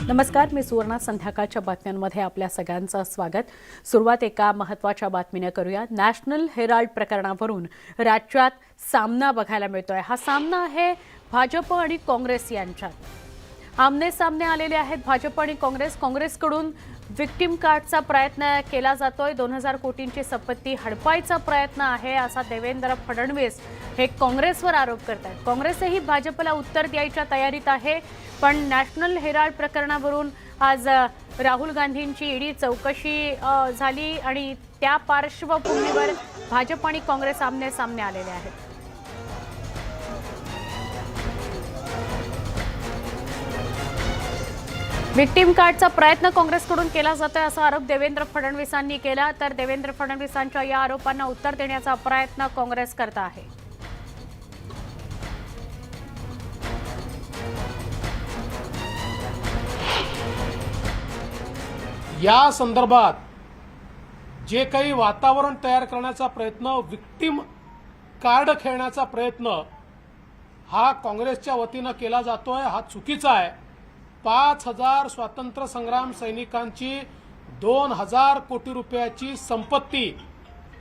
नमस्कार, मी सुवर्णा. संध्याकाळच्या बातम्यांमध्ये आपल्या सगळ्यांचं स्वागत. सुरुवात एका महत्त्वाच्या बातमीने करूया. नॅशनल हेराल्ड प्रकरणावरून राज्यात सामना बघायला मिळतोय. हा सामना आहे भाजप आणि काँग्रेस यांच्यात. आमने सामने आलेले आहेत भाजप आणि काँग्रेस. काँग्रेसकडून विक्टिम कार्डचा प्रयत्न केला जातोय. 2000 कोटींची संपत्ती हडपायचा प्रयत्न आहे असा देवेंद्र फडणवीस हे काँग्रेसवर आरोप करतात. काँग्रेसही भाजपला उत्तर द्यायच्या तयारीत आहे. पण नॅशनल हेराल्ड प्रकरणावरून आज राहुल गांधींची ईडी चौकशी झाली आणि त्या पार्श्वभूमीवर भाजप आणि काँग्रेस आमने सामने आलेले आहेत. विक्टिम कार्डचा प्रयत्न काँग्रेसकडून केला जातोय असा आरोप देवेंद्र फडणवीसांनी केला. तर देवेंद्र फडणवीसांच्या या आरोपांना उत्तर देण्याचा प्रयत्न काँग्रेस करत आहे. या संदर्भात जे काही वातावरण तयार करण्याचा प्रयत्न, विक्टिम कार्ड खेळण्याचा प्रयत्न हा काँग्रेसच्या वतीनं केला जातोय, हा चुकीचा आहे. 5000 स्वातंत्र्य संग्राम सैनिकांची 2000 कोटी रुपयाची संपत्ती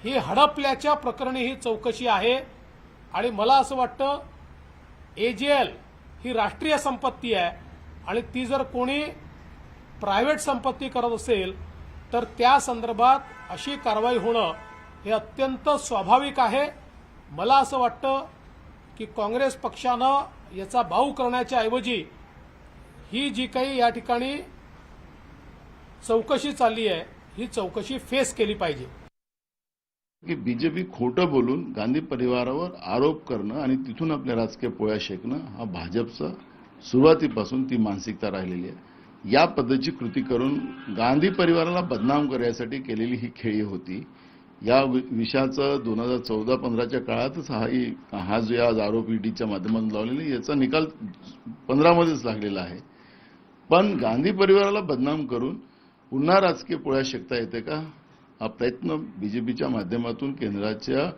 ही हडपल्याच्या प्रकरणी ही चौकशी आहे. आणि मला असं वाटतं एजेएल ही राष्ट्रीय संपत्ती आहे आणि ती जर कोणी प्रायव्हेट संपत्ती करत असेल तर त्या संदर्भात अशी कारवाई होणं हे अत्यंत स्वाभाविक आहे. मला असं वाटतं की काँग्रेस पक्षानं याचा बाऊ करण्याच्या ऐवजी ही जी काही या ठिकाणी चौकशी चालली आहे ही चौकशी फेस केली पाहिजे. की बीजेपी खोटं बोलून गांधी परिवारावर आरोप करणं आणि तिथून आपल्या राजकीय पोळ्या शेकणं हा भाजपचा सुरुवातीपासून ती मानसिकता राहिलेली आहे. या पद्धतीची कृती करून गांधी परिवाराला बदनाम करण्यासाठी केलेली ही खेळी होती. या विषयाचं 2014-15च्या काळातच हा जो आज आरोप ईडीच्या माध्यमातून लावलेला याचा निकाल 15 मध्येच लागलेला आहे. पण गांधी परिवाराला बदनाम करून पुन्हा राजकीय पोळ्या शेकता येते का? हा प्रयत्न बीजेपीच्या माध्यमातून केंद्राच्या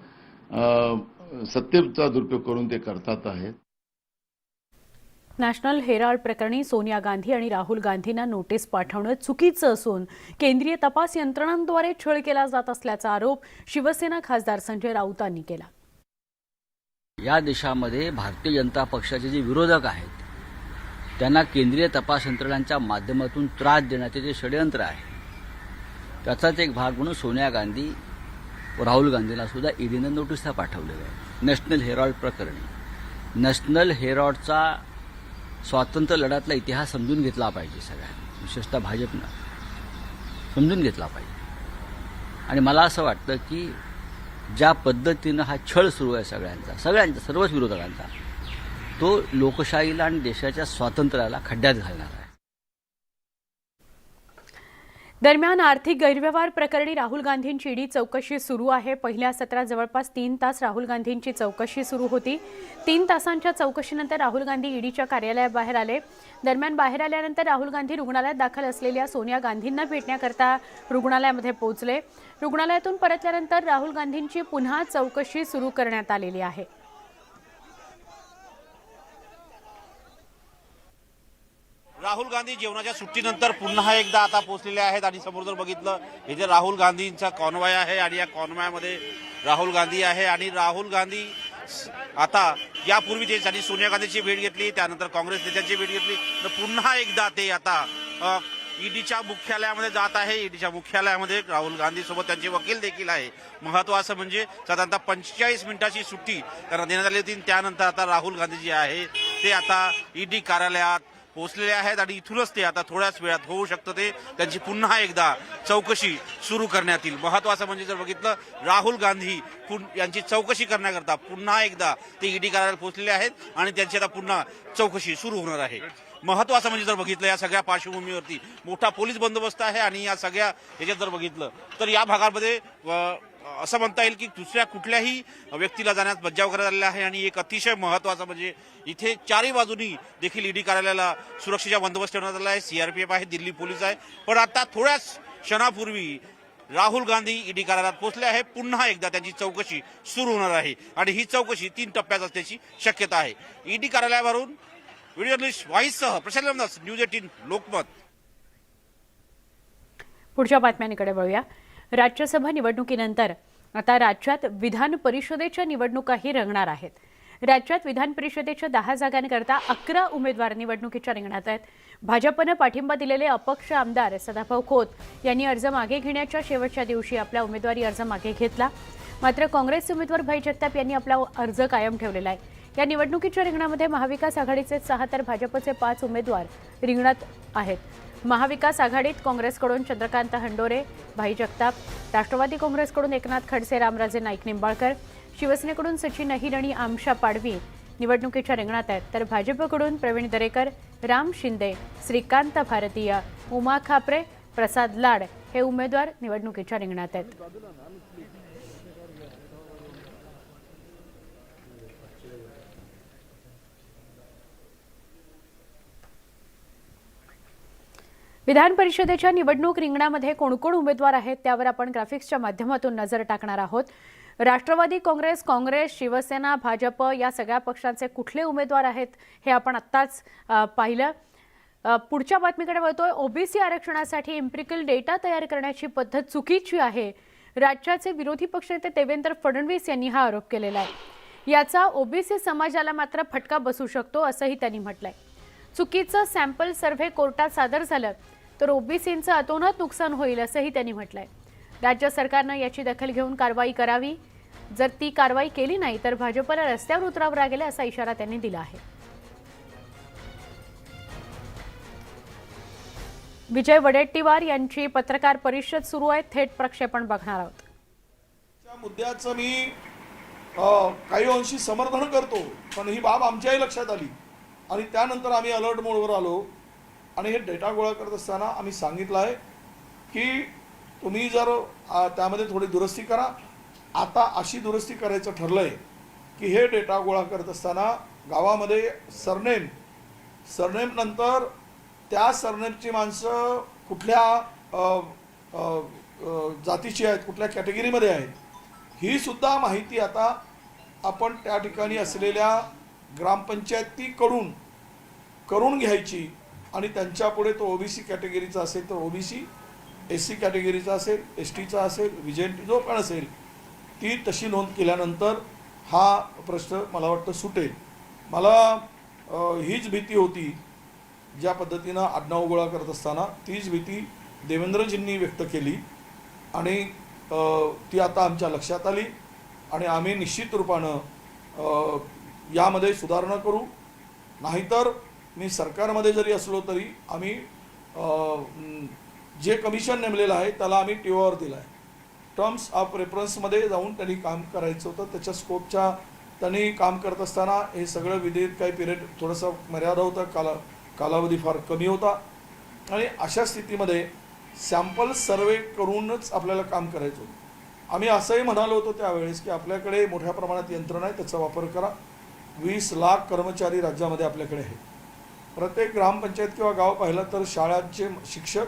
सत्तेचा दुरुपयोग करून ते करतात आहेत. नॅशनल हेराल्ड प्रकरणी सोनिया गांधी आणि राहुल गांधींना नोटीस पाठवणं चुकीचं असून केंद्रीय तपास यंत्रणांद्वारे छळ केला जात असल्याचा आरोप शिवसेना खासदार संजय राऊतांनी केला. या देशामध्ये भारतीय जनता पक्षाचे जे विरोधक आहेत त्यांना केंद्रीय तपास यंत्रणांच्या माध्यमातून त्रास देण्याचे जे षडयंत्र आहे त्याचाच एक भाग म्हणून सोनिया गांधी व राहुल गांधींना सुद्धा ईडीने नोटीसा पाठवलेल्या आहे. नॅशनल हेराल्ड प्रकरणी नॅशनल हेराल्डचा स्वातंत्र्य लढ्यातला इतिहास समजून घेतला पाहिजे. सगळ्यांनी, विशेषतः भाजपनं समजून घेतला पाहिजे. आणि मला असं वाटतं की ज्या पद्धतीनं हा छळ सुरू आहे सगळ्यांचा सर्वच विरोधकांचा, तो लोकशाहीला आणि देशाच्या स्वातंत्र्याला खड्ड्यात घालणार आहे. दरम्यान आर्थिक गैरव्यवहार प्रकरणी राहुल गांधींची ईडी चौकशी सुरू आहे. पहिल्या सत्रात जवळपास 3 तास राहुल गांधींची चौकशी सुरू होती. 3 तासांच्या चौकशीनंतर राहुल गांधी ईडीच्या कार्यालयाबाहेर आले. दरम्यान बाहेर आल्यानंतर राहुल गांधी रुग्णालयात दाखल असलेल्या सोनिया गांधींना भेटण्याकरता रुग्णालयामध्ये पोहोचले. रुग्णालयातून परतल्यानंतर राहुल गांधींची पुन्हा चौकशी सुरू करण्यात आलेली आहे. राहुल गांधी जेवणाच्या सुट्टीनंतर पुन्हा एकदा आता पोहोचलेले आहेत आणि समोर जर बघितलं इथे राहुल गांधींचा कॉन्वॉय आहे आणि या कॉन्वॉयमध्ये राहुल गांधी आहे. आणि राहुल गांधी आता यापूर्वी त्यांनी सोनिया गांधीची भेट घेतली, त्यानंतर काँग्रेस नेत्यांची भेट घेतली, तर पुन्हा एकदा ते आता ईडीच्या मुख्यालयामध्ये जात आहे. ईडीच्या मुख्यालयामध्ये राहुल गांधी सोबत त्यांचे वकील देखील आहे. महत्त्वाचं म्हणजे साधारणतः 45 मिनिटाची सुट्टी त्यांना देण्यात आली होती. त्यानंतर आता राहुल गांधी जे आहे ते आता ईडी कार्यालयात पोहोचलेले आहेत आणि इथूनच ते आता थोड्याच वेळात होऊ शकतं ते त्यांची पुन्हा एकदा चौकशी सुरू करण्यात येईल. महत्त्वाचं म्हणजे जर बघितलं राहुल गांधी यांची चौकशी करण्याकरता पुन्हा एकदा ते ईडी कार्यालयात पोहोचलेले आहेत आणि त्यांची आता पुन्हा चौकशी सुरू होणार आहे. महत्त्वाचं म्हणजे जर बघितलं या सगळ्या पार्श्वभूमीवरती मोठा पोलीस बंदोबस्त आहे आणि या सगळ्या याच्यात जर बघितलं तर या भागामध्ये असं म्हणता येईल की दुसऱ्या कुठल्याही व्यक्तीला जाण्यास बचाव करण्यात आलेला आहे. आणि एक अतिशय महत्त्वाचं म्हणजे इथे चारही बाजूनी देखील ईडी कार्यालयाला सुरक्षेचा बंदोबस्त ठेवण्यात आला आहे. सीआरपीएफ आहे, दिल्ली पोलीस आहे. पण आता थोड्याच क्षणापूर्वी राहुल गांधी ईडी कार्यालयात पोहोचले आहे. पुन्हा एकदा त्यांची चौकशी सुरू होणार आहे आणि ही चौकशी 3 टप्प्यात असण्याची शक्यता आहे. ईडी कार्यालयावरून व्हिडिओ जर्नलिस्ट वाईससह प्रशांत रामदास, न्यूज 18 लोकमत. पुढच्या बातम्यांकडे वळूया. राज्यसभा निवडणुकीनंतर आता राज्यात विधान परिषदेच्या निवडणुकाही रंगणार आहेत. राज्यात विधान परिषदेच्या 10 जागांकरता 11 उमेदवार निवडणुकीच्या रिंगणात आहेत. भाजपनं पाठिंबा दिलेले अपक्ष आमदार सदाभाऊ खोत यांनी अर्ज मागे घेण्याच्या शेवटच्या दिवशी आपला उमेदवारी अर्ज मागे घेतला. मात्र काँग्रेसचे उमेदवार भाई जगताप यांनी आपला अर्ज कायम ठेवलेला आहे. या निवडणुकीच्या रिंगणामध्ये महाविकास आघाडीचे 6 तर भाजपचे 5 उमेदवार रिंगणात आहेत. महाविकास आघाडीत काँग्रेसकडून चंद्रकांत हंडोरे, भाई जगताप, राष्ट्रवादी काँग्रेसकडून एकनाथ खडसे, रामराजे नाईक निंबाळकर, शिवसेनेकडून सचिन अहिर आणि आमशा पाडवी निवडणुकीच्या रिंगणात आहेत. तर भाजपकडून प्रवीण दरेकर, राम शिंदे, श्रीकांत भारतीय, उमा खापरे, प्रसाद लाड हे उमेदवार निवडणुकीच्या रिंगणात आहेत. विधान परिषदेच्या निवडणूक रिंगणामध्ये कोण उमेदवार आहेत त्यावर आपण ग्राफिक्सच्या माध्यमातून नजर टाकणार आहोत. राष्ट्रवादी काँग्रेस, शिवसेना, भाजप या सगळ्या पक्षांचे कुठले उमेदवार आहेत हे आपण आत्ताच पाहिलं. पुढच्या बातमीकडे वळतोय. ओबीसी आरक्षणासाठी एम्पिरिकल डेटा तयार करण्याची पद्धत चुकीची आहे. राज्याचे विरोधी पक्षनेते देवेंद्र फडणवीस यांनी हा आरोप केलेला आहे. याचा ओबीसी समाजाला मात्र फटका बसू शकतो असंही त्यांनी म्हटलंय. चुकीचं सॅम्पल सर्व्हे कोर्टात सादर झालं तर ओबीसींचं अतोनात नुकसान होईल असंही त्यांनी म्हटलंय. राज्य सरकारनं याची दखल घेऊन कारवाई करावी. जर ती कारवाई केली नाही तर भाजपला रस्त्यावर उतरावं लागेल असा इशारा त्यांनी दिला आहे. विजय वडेट्टीवार यांची पत्रकार परिषद सुरू आहे. थेट प्रक्षेपण बघणार आहोत. त्या मुद्द्याचं मी काही अंशी समर्थन करतो, पण ही बाब आमच्याही लक्षात आली आणि त्यानंतर आम्ही अलर्ट मोडवर आलो आणि हे डेटा गोळा करत असताना आम्ही सांगितलं आहे की तुम्ही जर त्यामध्ये थोडी दुरुस्ती करा. आता अशी दुरुस्ती करायचं ठरलं आहे की हे डेटा गोळा करत असताना गावामध्ये सरनेम नंतर त्या सरनेमची माणसं कुठल्या जातीची आहेत, कुठल्या कॅटेगरीमध्ये आहेत, ही सुद्धा माहिती आता आपण त्या ठिकाणी असलेल्या ग्रामपंचायतीकडून करून घ्यायची आणि त्यांच्या पुढे तो ओबीसी कॅटेगरीचा असेल तर ओबीसी, एससी कॅटेगरीचा असेल, एसटीचा असेल, व्हिजेंटी जो पण असेल ती तशी नोंद केल्यानंतर हा प्रश्न मला वाटतं सुटेल. मला हीच भीती होती ज्या पद्धतीनं आडनाव गोळा करत असताना, तीच भीती देवेंद्रजींनी व्यक्त केली आणि ती आता आमच्या लक्षात आली आणि आम्ही निश्चित रूपानं यामध्ये सुधारणा करू. नाहीतर मी सरकारमध्ये जरी असलो तरी आम्ही जे कमिशन नेमलेलं आहे त्याला आम्ही टीवावर दिला आहे. टर्म्स ऑफ रेफरन्समध्ये जाऊन त्यांनी काम करायचं होतं. त्याच्या स्कोपच्या त्यांनी काम करत असताना हे सगळं विधेयक काही पिरियड थोडंसं मर्यादा होता, कालावधी फार कमी होता आणि अशा स्थितीमध्ये सॅम्पल सर्वे करूनच आपल्याला काम करायचं होतं. आम्ही असंही म्हणालो होतो त्यावेळेस की आपल्याकडे मोठ्या प्रमाणात यंत्रणा आहे, त्याचा वापर करा. 20 लाख कर्मचारी राज्यामध्ये आपल्याकडे आहेत. प्रत्येक ग्रामपंचायत किंवा गाव पाहिलं तर शाळांचे शिक्षक,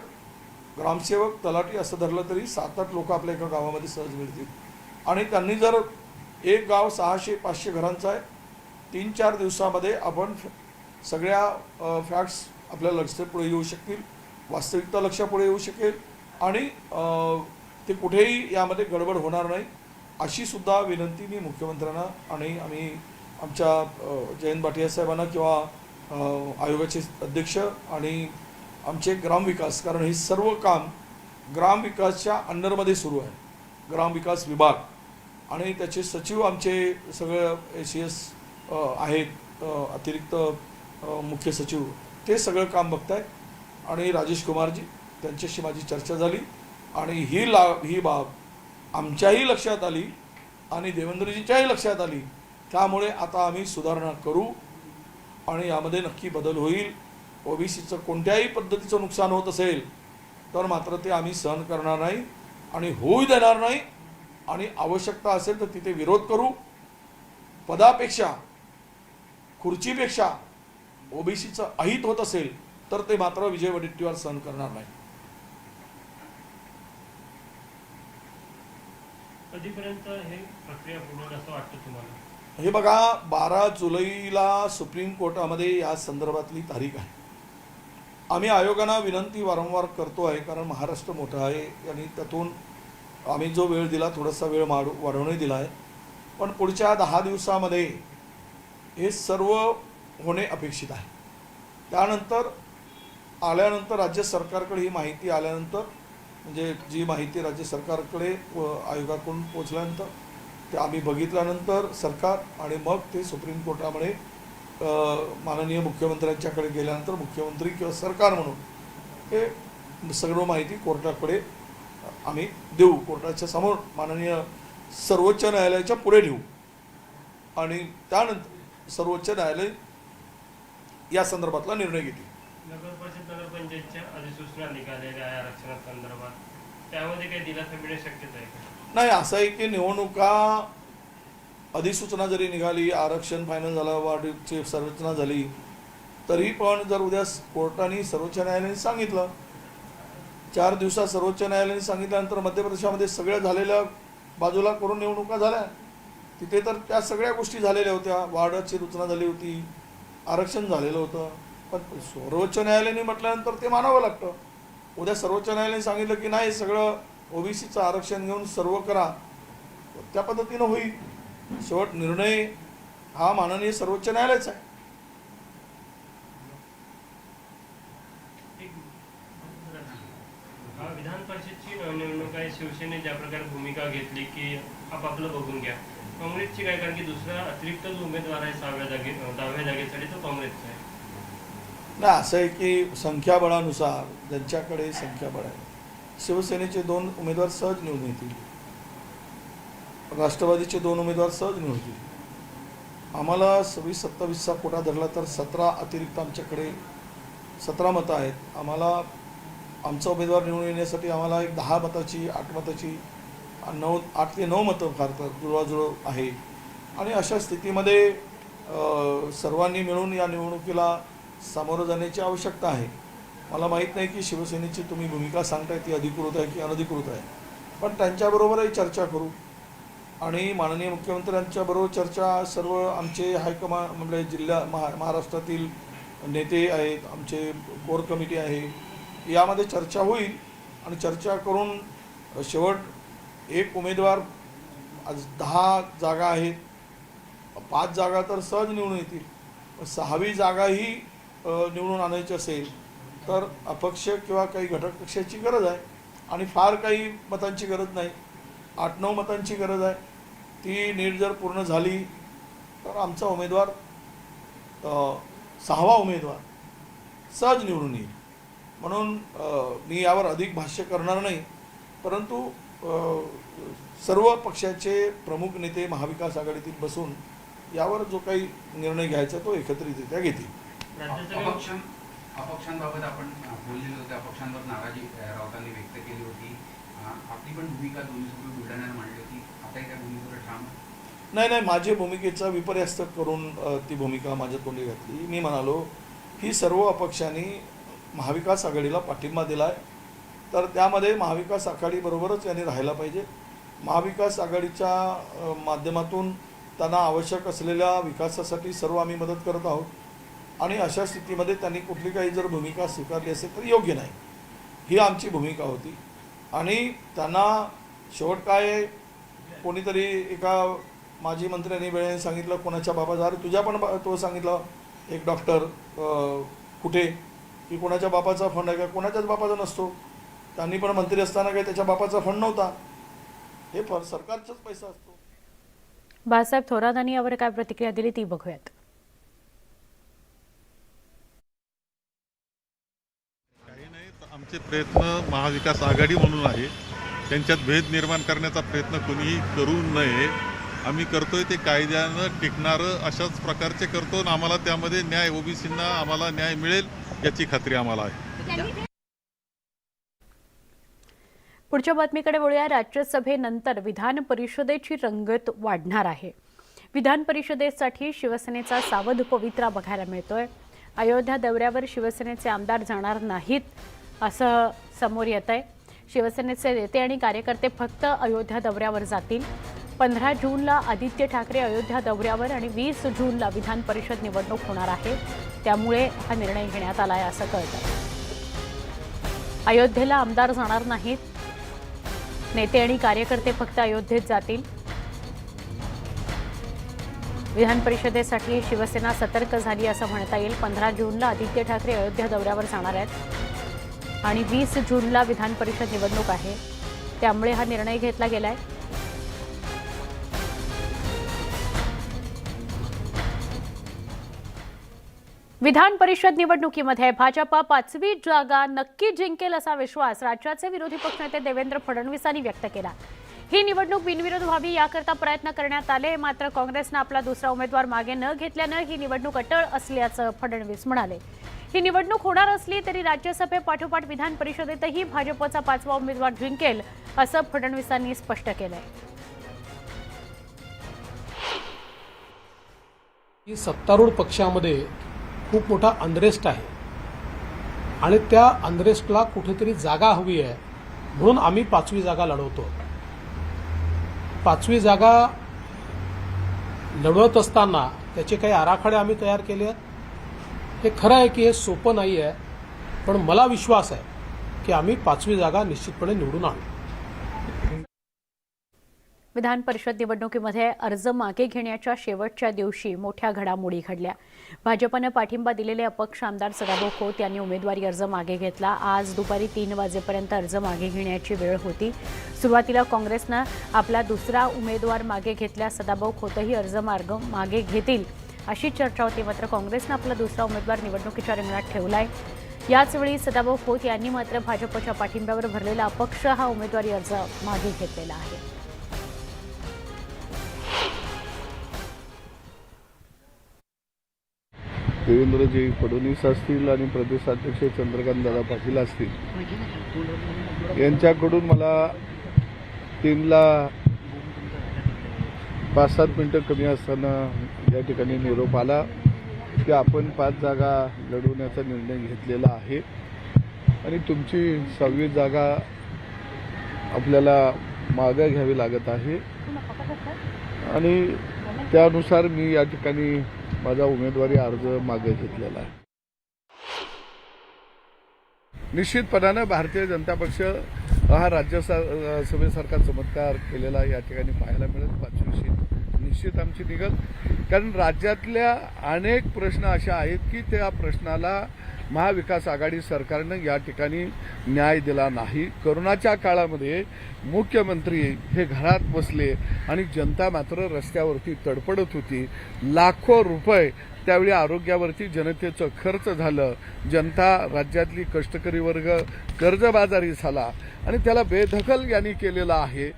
ग्रामसेवक, तलाठी असं धरलं तरी 7-8 लोक आपल्या एका गावामध्ये सहज मिळतील. आणि त्यांनी जर एक गाव 600-500 घरांचं आहे, 3-4 दिवसामध्ये आपण सगळ्या फॅक्ट्स आपल्या लक्षापुढे येऊ शकतील, वास्तविकता लक्षापुढे येऊ शकेल आणि ते कुठेही यामध्ये गडबड होणार नाही अशी सुद्धा विनंती मी मुख्यमंत्र्यांना आणि आम्ही आमच्या जयंत भाटिया साहेबांना किंवा आयोगाचे अध्यक्ष आणि आमचे ग्रामविकास, कारण हे सर्व काम ग्रामविकासच्या अंडरमध्ये सुरू आहे. ग्रामविकास विभाग आणि त्याचे सचिव आमचे सगळं ACS आहेत, अतिरिक्त मुख्य सचिव, ते सगळं काम बघत आहेत आणि राजेश कुमारजी त्यांच्याशी माझी चर्चा झाली आणि ही बाब आमच्याही लक्षात आली आणि देवेंद्रजींच्याही लक्षात आली. त्यामुळे आता आम्ही सुधारणा करू आणि यामध्ये नक्की बदल होईल. ओबीसीचं कोणत्याही पद्धतीचं नुकसान होत असेल तर मात्र ते आम्ही सहन करणार नाही आणि होऊ देणार नाही आणि आवश्यकता असेल तर तिथे विरोध करू. पदापेक्षा, खुर्चीपेक्षा ओबीसीचं अहित होत असेल तर ते मात्र विजय वडेट्टीवार सहन करणार नाही. कधीपर्यंत हे प्रक्रिया पूर्ण असं वाटतं तुम्हाला? हे बघा, 12 जुलैला सुप्रीम कोर्टामध्ये या संदर्भातली तारीख आहे. आम्ही आयोगांना विनंती वारंवार करतो आहे, कारण महाराष्ट्र मोठा आहे आणि त्यातून आम्ही जो वेळ दिला थोडासा वेळ वाढवणे दिला आहे. पण पुढच्या 10 दिवसामध्ये हे सर्व होणे अपेक्षित आहे. त्यानंतर आल्यानंतर राज्य सरकारकडे ही माहिती आल्यानंतर, म्हणजे जी माहिती राज्य सरकारकडे आयोगाकडून पोचल्यानंतर ते आम्ही बघितल्यानंतर सरकार आणि मग ते सुप्रीम कोर्टामध्ये माननीय मुख्यमंत्र्यांच्याकडे गेल्यानंतर मुख्यमंत्री किंवा सरकार म्हणून हे सर्व माहिती कोर्टाकडे आम्ही देऊ, कोर्टाच्या समोर माननीय सर्वोच्च न्यायालयाच्या पुढे नेऊ आणि त्यानंतर सर्वोच्च न्यायालय या संदर्भातला निर्णय घेतील. नगर परिषद नगरपंचायतच्या अधिसूचना निघालेल्या आहे आरक्षणासंदर्भात, त्यामध्ये काही दिलासा मिळण्याची शक्यता आहे का? नाही, असं आहे की निवडणुका अधिसूचना जरी निघाली, आरक्षण फायनल झालं, वार्डची संरचना झाली, तरी पण जर उद्या कोर्टाने सर्वोच्च न्यायालयाने सांगितलं, 4 दिवसात सर्वोच्च न्यायालयाने सांगितल्यानंतर मध्य प्रदेशामध्ये सगळ्या झालेल्या बाजूला करून निवडणुका झाल्या, तिथे तर त्या सगळ्या गोष्टी झालेल्या होत्या, वार्डाची रचना झाली होती, आरक्षण झालेलं होतं. पण सर्वोच्च न्यायालयाने म्हटल्यानंतर ते मानावं लागतं. उद्या सर्वोच्च न्यायालयाने सांगितलं की नाही, सगळं ओबीसीचं आरक्षण घेऊन सर्व करा, त्या पद्धतीनं होईल. शेवट निर्णय हा माननीय सर्वोच्च न्यायालयाचा आहे. विधान परिषदची निवडणूक आहे, शिवसेनेने ज्या प्रकारे भूमिका घेतली की आपापलं बघून घ्या, काँग्रेसची काय, कारण की दुसरा अतिरिक्त जो उमेदवार आहे 10व्या जागेसाठी तो काँग्रेसचा आहे. नाही, असं आहे की संख्याबळानुसार ज्यांच्याकडे संख्याबळ आहे, शिवसेनेचे 2 उमेदवार सहज निवडून येतील, राष्ट्रवादीचे 2 उमेदवार सहज निवडून येतील. आम्हाला 26-27चा कोटा धरला तर 17 अतिरिक्त आमच्याकडे 17 मतं आहेत. आम्हाला आमचा उमेदवार निवडून येण्यासाठी आम्हाला एक 10 मताची, 8 मताची, 8 ते 9 मतं फार तर जुळवाजुळव आहे. आणि अशा स्थितीमध्ये सर्वांनी मिळून या निवडणुकीला सामोरं जाण्याची आवश्यकता आहे. मला माहीत नाही की शिवसेनेची तुम्ही भूमिका सांगताय ती अधिकृत आहे की अनधिकृत आहे, पण त्यांच्याबरोबरही चर्चा करू आणि माननीय मुख्यमंत्र्यांच्याबरोबर चर्चा, सर्व आमचे हायकमांड म्हणजे महाराष्ट्रातील नेते आहेत, आमचे कोर कमिटी आहे, यामध्ये चर्चा होईल आणि चर्चा करून शेवट एक उमेदवार, आज 10 जागा आहेत, 5 जागा तर सहज निवडून येतील, 6वी जागाही निवडून आणायची असेल तर अपक्ष किंवा काही घटक पक्षाची गरज आहे आणि फार काही मतांची गरज नाही, 8-9 मतांची गरज आहे. ती नीट जर पूर्ण झाली तर आमचा उमेदवार 6वा उमेदवार सहज निवडून येईल. म्हणून मी यावर अधिक भाष्य करणार नाही, परंतु सर्व पक्षाचे प्रमुख नेते महाविकास आघाडीतील बसून यावर जो काही निर्णय घ्यायचा तो एकत्रितरित्या घेतील. अपक्षांबाबत आपण बोललेलो होते, अपक्षांवर नाराजी राऊतांनी व्यक्त केली होती. आपली पण भूमिका दोन्हीसोबत बुलढाण्यात मांडली होती, आता त्या भूमिकेवर ठाम? नाही, माझी भूमिकेचा विपर्यास्त करून ती भूमिका माझ्या तोंडी घातली. मी म्हणालो ही सर्व अपक्षांनी महाविकास आघाडीला पाठिंबा दिला आहे, तर त्यामध्ये महाविकास आघाडीबरोबरच यांनी राहायला पाहिजे. महाविकास आघाडीच्या माध्यमातून त्यांना आवश्यक असलेल्या विकासासाठी सर्व आम्ही मदत करत आहोत आणि अशा स्थितीमध्ये त्यांनी कुठली काही जर भूमिका स्वीकारली असेल तर योग्य नाही, ही आमची भूमिका होती. आणि त्यांना शेवट काय, कोणीतरी एका माजी मंत्र्यांनी वेळेने सांगितलं, कोणाच्या बाबाचा, अरे तुझ्या पण तो सांगितलं एक डॉक्टर कुठे की कोणाच्या बापाचा फंड आहे का, कोणाच्याच बापाचा नसतो. त्यांनी पण मंत्री असताना काही त्याच्या बापाचा फंड नव्हता, हे सरकारचाच पैसा असतो. बाळासाहेब थोरातांनी यावर काय प्रतिक्रिया दिली ती बघूयात. आमचे प्रयत्न महाविकास आघाडी म्हणून आहे, त्यांच्यात भेद निर्माण करण्याचा प्रयत्न कोणीही करू नये. आम्ही करतोय ते कायद्यानं टिकणारं अशाच प्रकारचे करतो आणि आम्हाला त्यामध्ये न्याय, ओबीसींना आम्हाला न्याय मिळेल याची खात्री आम्हाला आहे. पुढच्या बातमीकडे वळूया. राज्यसभेनंतर विधान परिषदेची रंगत वाढणार आहे. विधान परिषदेसाठी शिवसेनेचा सावध पवित्रा बघायला मिळतोय. अयोध्या दौऱ्यावर शिवसेनेचे आमदार जाणार नाहीत असं समोर येत आहे. शिवसेनेचे नेते आणि कार्यकर्ते फक्त अयोध्या दौऱ्यावर जातील. 15 जूनला आदित्य ठाकरे अयोध्या दौऱ्यावर आणि 20 जूनला विधान परिषद निवडणूक होणार आहे. त्यामुळे हा निर्णय घेण्यात आलाय असं कळतं. अयोध्येला आमदार जाणार नाहीत. नेते आणि कार्यकर्ते फक्त अयोध्येत जातील. विधान परिषदेसाठी शिवसेना सतर्क झाली असं म्हणता येईल. 15 जूनला आदित्य ठाकरे अयोध्या दौऱ्यावर जाणार आहेत आणि 20 जूनला विधान परिषद निवडणूक आहे. त्यामुळे हा निर्णय घेतला गेलाय. विधान परिषद निवडणुकीमध्ये भाजपा 5वी जागा नक्की जिंकेल असा विश्वास राज्याचे विरोधी पक्षनेते देवेंद्र फडणवीसांनी व्यक्त केला. ही निवडणूक बिनविरोध व्हावी याकरता प्रयत्न करण्यात आले. मात्र काँग्रेसनं आपला दुसरा उमेदवार मागे न घेतल्यानं ही निवडणूक अटळ असल्याचं फडणवीस म्हणाले. ही निवडणूक होणार असली तरी राज्यसभेपाठोपाठ विधान परिषदेतही भाजपचा 5वा उमेदवार जिंकेल असं फडणवीसांनी स्पष्ट केलंय. ही सत्तारूढ पक्षामध्ये खूप मोठा अनरेस्ट आहे आणि त्या अनरेस्टला कुठेतरी जागा हवी आहे, म्हणून आम्ही 5वी जागा लढवतो. 5वी जागा लढवत असताना त्याचे काही आराखडे आम्ही तयार केले आहेत. हे खरं आहे की हे सोपं नाही आहे, पण मला विश्वास आहे की आम्ही 5वी जागा निश्चितपणे निवडून आणू. विधान परिषद निवडणुकीमध्ये अर्ज मागे घेण्याच्या शेवटच्या दिवशी मोठ्या घडामोडी घडल्या. भाजपनं पाठिंबा दिलेले अपक्ष आमदार सदाभाऊ खोत यांनी उमेदवारी अर्ज मागे घेतला. आज दुपारी 3 वाजेपर्यंत अर्ज मागे घेण्याची वेळ होती. सुरुवातीला काँग्रेसनं आपला दुसरा उमेदवार मागे घेतल्यास सदाभाऊ खोतही अर्ज मागे घेतील अशी चर्चा होती. मात्र काँग्रेसनं आपला दुसरा उमेदवार निवडणुकीच्या रिंगणात ठेवलाय. याचवेळी सदाभाऊ खोत यांनी मात्र भाजपच्या पाठिंब्यावर भरलेला अपक्ष हा उमेदवारी अर्ज मागे घेतलेला आहे. देवेंद्रजी फडणवीस असतील आणि प्रदेशाध्यक्ष चंद्रकांत दादा पाटील असतील यांच्याकडून मला 3ला 5-7 मिनिटं कमी असताना या ठिकाणी निरोप आला की आपण 5 जागा लढवण्याचा निर्णय घेतलेला आहे आणि तुमची 6वी जागा आपल्याला मागे घ्यावी लागत आहे आणि त्यानुसार मी या ठिकाणी माझा उमेदवारी अर्ज मागे घेतलेला आहे. निश्चितपणानं भारतीय जनता पक्ष हा राज्यसभेसारखा चमत्कार केलेला या ठिकाणी पाहायला मिळेल. 5वी सीट निश्चित आमची निघेल, कारण राज्यातल्या अनेक प्रश्न अशा आहेत की त्या प्रश्नाला महाविकास आघाडी सरकारनं या ठिकाणी न्याय दिला नाही. कोरोनाच्या काळामध्ये मुख्यमंत्री हे घरात बसले आणि जनता मात्र रस्त्यावरती तडफडत होती. लाखो रुपये त्यावेळी आरोग्यावरती जनतेचं खर्च झालं. जनता राज्यातली कष्टकरी वर्ग कर्जबाजारी झाला आणि त्याला बेदखल यांनी केलेला आहे.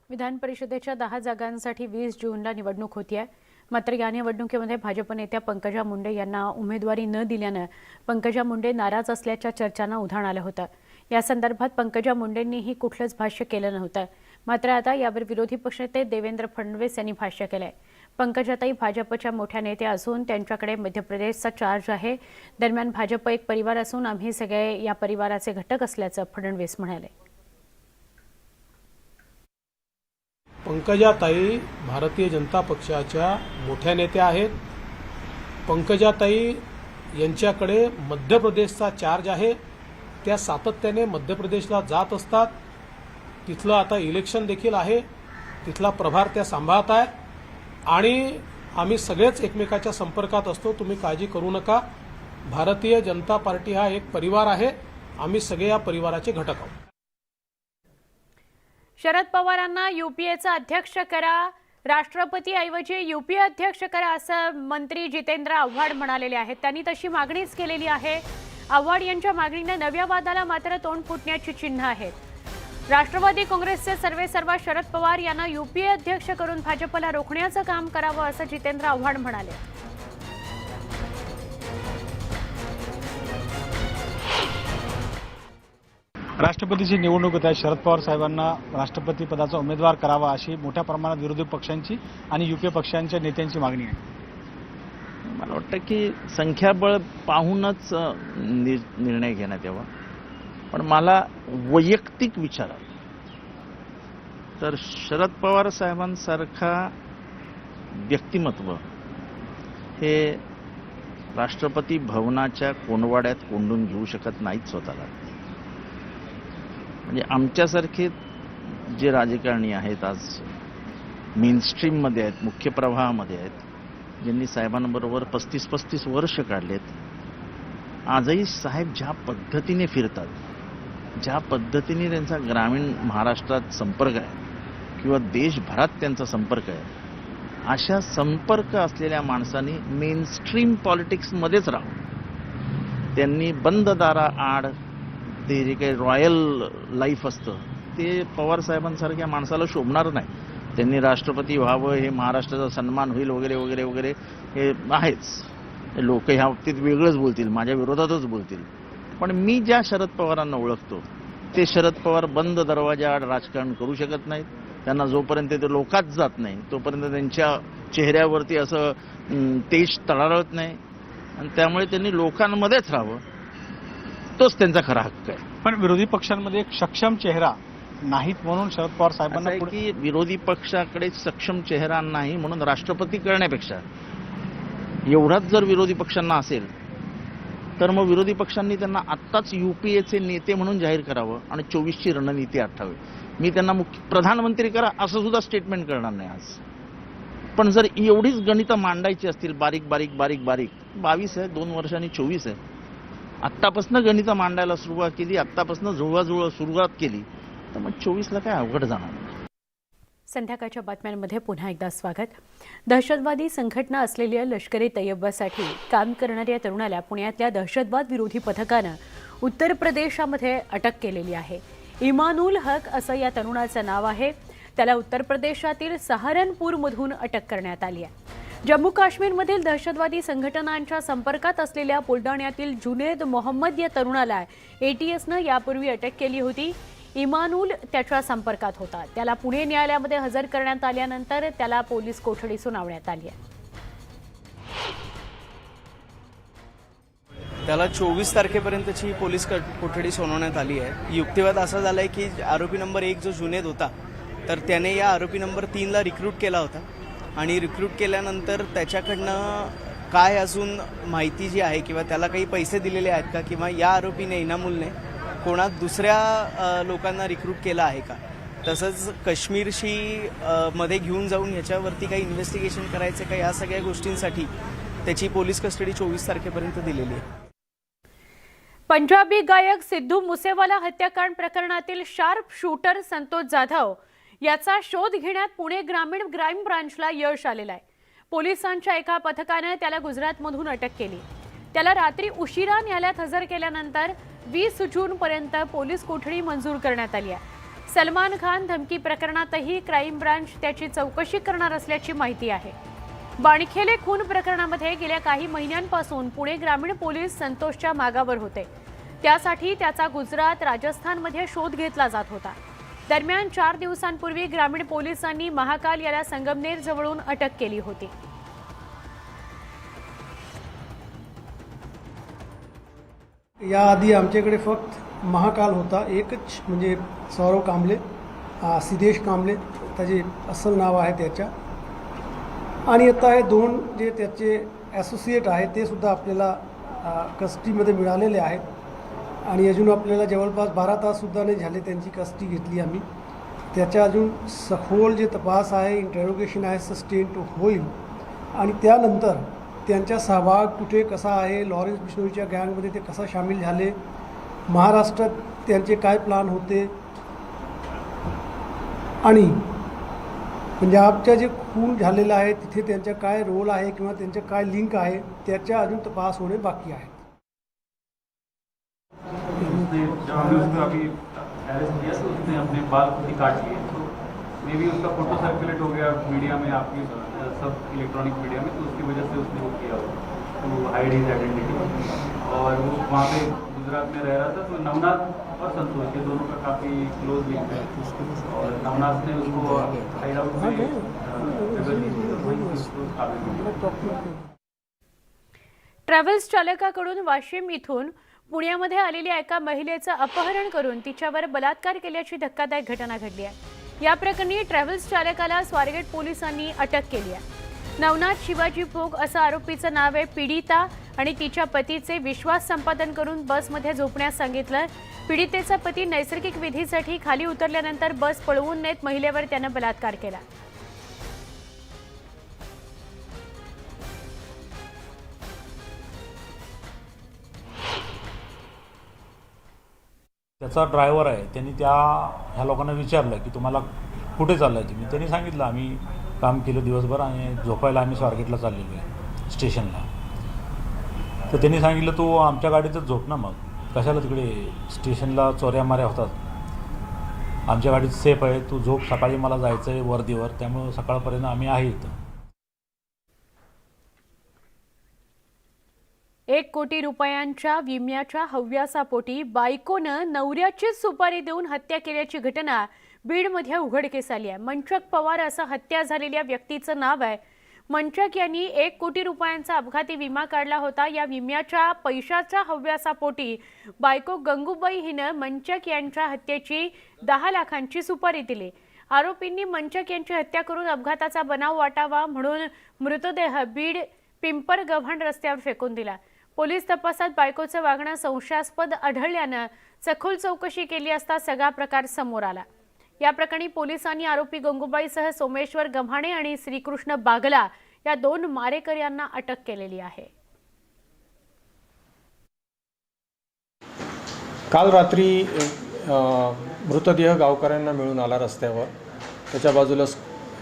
विधान परिषदेच्या 10 जागांसाठी 20 जूनला निवडणूक होतीये. मात्र या निवडणुकीमध्ये भाजप नेत्या पंकजा मुंडे यांना उमेदवारी न दिल्यानं पंकजा मुंडे नाराज असल्याच्या चर्चांना उधाण आलं होतं. या संदर्भात पंकजा मुंडेंनीही कुठलंच भाष्य केलं नव्हतं. मात्र आता यावर विरोधी पक्षनेते देवेंद्र फडणवीस यांनी भाष्य केलंय. पंकजाताई भाजपच्या मोठ्या नेत्या असून त्यांच्याकडे मध्य प्रदेशचा चार्ज आहे. दरम्यान भाजप एक परिवार असून आम्ही सगळे या परिवाराचे घटक असल्याचं फडणवीस म्हणाले. पंकजाताई भारतीय जनता पक्षाच्या मोठ्या नेत्या आहेत. पंकजाताई यांच्याकडे मध्य प्रदेशचा चार्ज आहे. त्या सातत्याने मध्य प्रदेशला जात असतात. तिथलं आता इलेक्शन देखील आहे. तिथला प्रभार त्या सांभाळत आहेत आणि आम्ही सगळेच एकमेकाच्या संपर्कात असतो. तुम्ही काळजी करू नका. भारतीय जनता पार्टी हा एक परिवार आहे. आम्ही सगळे या परिवाराचे घटक आहोत. शरद पवारांना यूपीएचा अध्यक्ष करा, राष्ट्रपतीऐवजी यूपीए अध्यक्ष करा असं मंत्री जितेंद्र आव्हाड म्हणालेले आहेत. त्यांनी तशी मागणीच केलेली आहे. आव्हाड यांच्या मागणीने नव्या वादाला मात्र तोंड फुटण्याची चिन्ह आहेत. राष्ट्रवादी काँग्रेसचे सर्वेसर्वा शरद पवार यांना यूपीए अध्यक्ष करून भाजपला रोखण्याचं काम करावं असं जितेंद्र आव्हाड म्हणाले. राष्ट्रपतीची निवडणूक होत आहे. शरद पवार साहेबांना राष्ट्रपती पदाचा उमेदवार करावा अशी मोठ्या प्रमाणात विरोधी पक्षांची आणि यूपीए पक्षांच्या नेत्यांची मागणी आहे. मला वाटतं की संख्याबळ पाहूनच निर्णय घेण्यात यावा. पण मला वैयक्तिक विचारात तर शरद पवार साहेबांसारखा व्यक्तिमत्व हे राष्ट्रपती भवनाच्या कोंडवाड्यात कोंडून घेऊ शकत नाहीत स्वतःला. म्हणजे आमच्यासारखे जे राजकारणी आहेत आज मेनस्ट्रीममध्ये आहेत, मुख्य प्रवाहामध्ये आहेत, ज्यांनी साहेबांबरोबर 35-35 वर्ष काढलेत, आजही साहेब ज्या पद्धतीने फिरतात, ज्या पद्धतीने त्यांचा ग्रामीण महाराष्ट्रात संपर्क आहे किंवा देशभरात त्यांचा संपर्क आहे, अशा संपर्क असलेल्या माणसांनी मेनस्ट्रीम पॉलिटिक्समध्येच राहून त्यांनी बंद दाराआड ते जे काही रॉयल लाईफ असतं ते पवार साहेबांसारख्या माणसाला शोभणार नाही. त्यांनी राष्ट्रपती व्हावं, हे महाराष्ट्राचा सन्मान होईल वगैरे वगैरे वगैरे हे आहेच. लोक ह्या बाबतीत वेगळंच बोलतील, माझ्या विरोधातच बोलतील. पण मी ज्या शरद पवारांना ओळखतो ते शरद पवार बंद दरवाजाआड राजकारण करू शकत नाहीत. त्यांना जोपर्यंत ते लोकात जात नाही तोपर्यंत त्यांच्या चेहऱ्यावरती असं तेज तळाळत नाही आणि त्यामुळे त्यांनी लोकांमध्येच राहावं, तोच त्यांचा खरा हक्क आहे. पण विरोधी पक्षांमध्ये एक सक्षम चेहरा नाहीत म्हणून शरद पवार साहेबांना असं आहे की विरोधी पक्षाकडे सक्षम चेहरा नाही म्हणून राष्ट्रपती करण्यापेक्षा एवढाच जर विरोधी पक्षांना असेल तर मग विरोधी पक्षांनी त्यांना आत्ताच युपीएचे नेते म्हणून जाहीर करावं आणि 24ची रणनीती आठावी. मी त्यांना प्रधानमंत्री करा असं सुद्धा स्टेटमेंट करणार नाही आज. पण जर एवढीच गणितं मांडायची असतील बारीक बारीक बारीक बारीक, 22 आहे, 2 वर्षांनी 24 आहे, आत्तापासून गणितं मांडायला सुरुवात केली, आत्तापासून जुळवाजुळव सुरुवात केली तर मग 24ला काय अवघड जाणार नाही. संध्याकाळच्या बातम्यांमध्ये पुन्हा एकदा स्वागत. दहशतवादी संघटना असलेल्या लष्करी तैयब्बासाठी काम करणाऱ्या तरुणाला पुण्यातल्या दहशतवाद विरोधी पथकानं उत्तर प्रदेशामध्ये अटक केलेली आहे. इमानुल हक असं या तरुणाचं नाव आहे. त्याला उत्तर प्रदेशातील सहारनपूरमधून अटक करण्यात आली आहे. जम्मू काश्मीरमधील दहशतवादी संघटनांच्या संपर्कात असलेल्या बुलडाण्यातील जुनेद मोहम्मद या तरुणाला एटीएसनं यापूर्वी अटक केली होती. इमानुल त्याच्या संपर्कात होता. त्याला पुणे न्यायालयामध्ये हजर करण्यात आल्यानंतर त्याला पोलीस कोठडी सुनावण्यात आली आहे. त्याला 24 तारखेपर्यंतची पोलीस कोठडी सुनावण्यात आली आहे. युक्तिवाद असा झाला आहे की आरोपी नंबर 1 जो जुनेद होता तर त्याने या आरोपी नंबर 3ला रिक्रूट केला होता आणि रिक्रूट केल्यानंतर त्याच्याकडनं काय अजून माहिती जी आहे किंवा त्याला काही पैसे दिलेले आहेत का किंवा या आरोपीने इनामुलने कोणा दुसऱ्या लोकांना रिक्रूट केला आहे का, तसंच काश्मीरशी मध्ये घेऊन जाऊन ह्याच्यावरती काही इन्व्हेस्टिगेशन करायचं का, या सगळ्या गोष्टींसाठी त्याची पोलीस कस्टडी 24 तारखेपर्यंत दिलेली आहे. पंजाबी गायक सिद्धू मुसेवाला हत्याकांड प्रकरणातील शार्प शूटर संतोष जाधव याचा शोध घेण्यात पुणे ग्रामीण क्राईम ब्रांचला यश आलेलं आहे. पोलिसांच्या एका पथकानं त्याला गुजरातमधून अटक केली. त्याला रात्री उशिरा न्यायालयात हजर केल्यानंतर 20 जूनपर्यंत पोलीस कोठडी मंजूर करण्यात आली आहे. सलमान खान धमकी प्रकरणातही क्राईम ब्रांच त्याची चौकशी करणार असल्याची माहिती आहे. बाणखेले खून प्रकरणामध्ये गेल्या काही महिन्यांपासून पुणे ग्रामीण पोलीस संतोषच्या मागावर होते. त्यासाठी त्याचा गुजरात, राजस्थानमध्ये शोध घेतला जात होता. दरम्यान 4 दिवसांपूर्वी ग्रामीण पोलिसांनी महाकाल याला संगमनेर जवळून अटक केली होती. याआधी आमच्याकडे फक्त महाकाल होता एकच, म्हणजे सौरव कांबळे, सिद्धेश कांबळे त्याचे असल नाव आहे त्याच्या, आणि आता हे 2 जे त्याचे ॲसोसिएट आहेत ते सुद्धा आपल्याला कस्टडीमध्ये मिळालेले आहेत. आणि अजून आपल्याला जवळपास 12 ताससुद्धा नाही झाले त्यांची कस्टडी घेतली आम्ही. त्याच्या अजून सखोल जे तपास आहे, इंटरोगेशन आहे, सस्टेन होईल आणि त्यानंतर त्यांचा सहभाग कुठे कसा आहे, लॉरेन्स बिश्नोईच्या गँगमध्ये ते कसा सामील झाले, महाराष्ट्रात त्यांचे काय प्लान होते आणि पंजाबच्या जे खून झालेला आहे तिथे त्यांचा काय रोल आहे किंवा त्यांचा काय लिंक आहे त्याचा अजून तपास होणे बाकी आहे. उसने अपने बाल खुद ही काट लिए, तो मे भी उसका फोटो सर्कुलेट हो गया मीडिया में, आपकी सब इलेक्ट्रॉनिक मीडिया में, तो उसकी वजह से उसने वो किया तो हाइड हिज आइडेंटिटी. और वो वहाँ पे गुजरात में रह रहा था, तो नवनाथ और संतोष ये दोनों का काफ़ी क्लोज लिंक है. और नवनाथ ने उसको हाइड आउट ट्रॅव्हल्स चालकाकडून वाशिम इथून पुण्यामध्ये आलेल्या एका महिलेचं अपहरण करून तिच्यावर बलात्कार केल्याची धक्कादायक घटना घडली आहे. या प्रकरणी ट्रॅव्हल्स चालकाला स्वारगेट पोलिसांनी अटक केली आहे. नवनाथ शिवाजी भोग असं आरोपीचं नाव आहे. पीडिता आणि तिच्या पतीचे विश्वास संपादन करून बसमध्ये झोपण्यास सांगितलं. पीडितेचा पती नैसर्गिक विधीसाठी खाली उतरल्यानंतर बस पळवून नेत महिलेवर त्यानं बलात्कार केला. त्याचा ड्रायव्हर आहे, त्यांनी ह्या लोकांना विचारलं की तुम्हाला कुठे चाललं आहे तुम्ही. त्यांनी सांगितलं आम्ही काम केलं दिवसभर आणि झोपायला आम्ही स्वारगेटला चाललेलो आहे स्टेशनला. तर त्यांनी सांगितलं तू आमच्या गाडीतच झोप ना, मग कशाला तिकडे स्टेशनला चोऱ्या माऱ्या होतात, आमच्या गाडीत सेफ आहे, तू झोप, सकाळी मला जायचं आहे वर्दीवर, त्यामुळं सकाळपर्यंत आम्ही आहे इथं. 1 कोटी रुपयांच्या विम्याच्या हव्यासापोटी बायकोनं नवऱ्याचीच सुपारी देऊन हत्या केल्याची घटना बीडमध्ये उघडकीस आली आहे. मंचक पवार असं हत्या झालेल्या व्यक्तीचं नाव आहे. मंचक यांनी 1 कोटी रुपयांचा अपघाती विमा काढला होता. या विम्याच्या पैशाच्या हव्यासापोटी बायको गंगूबाई हिनं मंचक यांच्या हत्येची 10 लाखांची सुपारी दिली. आरोपींनी मंचक यांची हत्या करून अपघाताचा बनाव वाटावा म्हणून मृतदेह बीड पिंपरगव्हाण रस्त्यावर फेकून दिला. पोलीस तपासात बायकोचं वागणं संशयास्पद आढळल्यानं सखोल चौकशी केली असता सगळा प्रकार समोर आला. या प्रकरणी पोलिसांनी आरोपी गंगूबाईसह सोमेश्वर गव्हाणे आणि श्रीकृष्ण बागला या 2 मारेकऱ्यांना अटक केलेली आहे. काल रात्री मृतदेह गावकऱ्यांना मिळून आला रस्त्यावर. त्याच्या बाजूला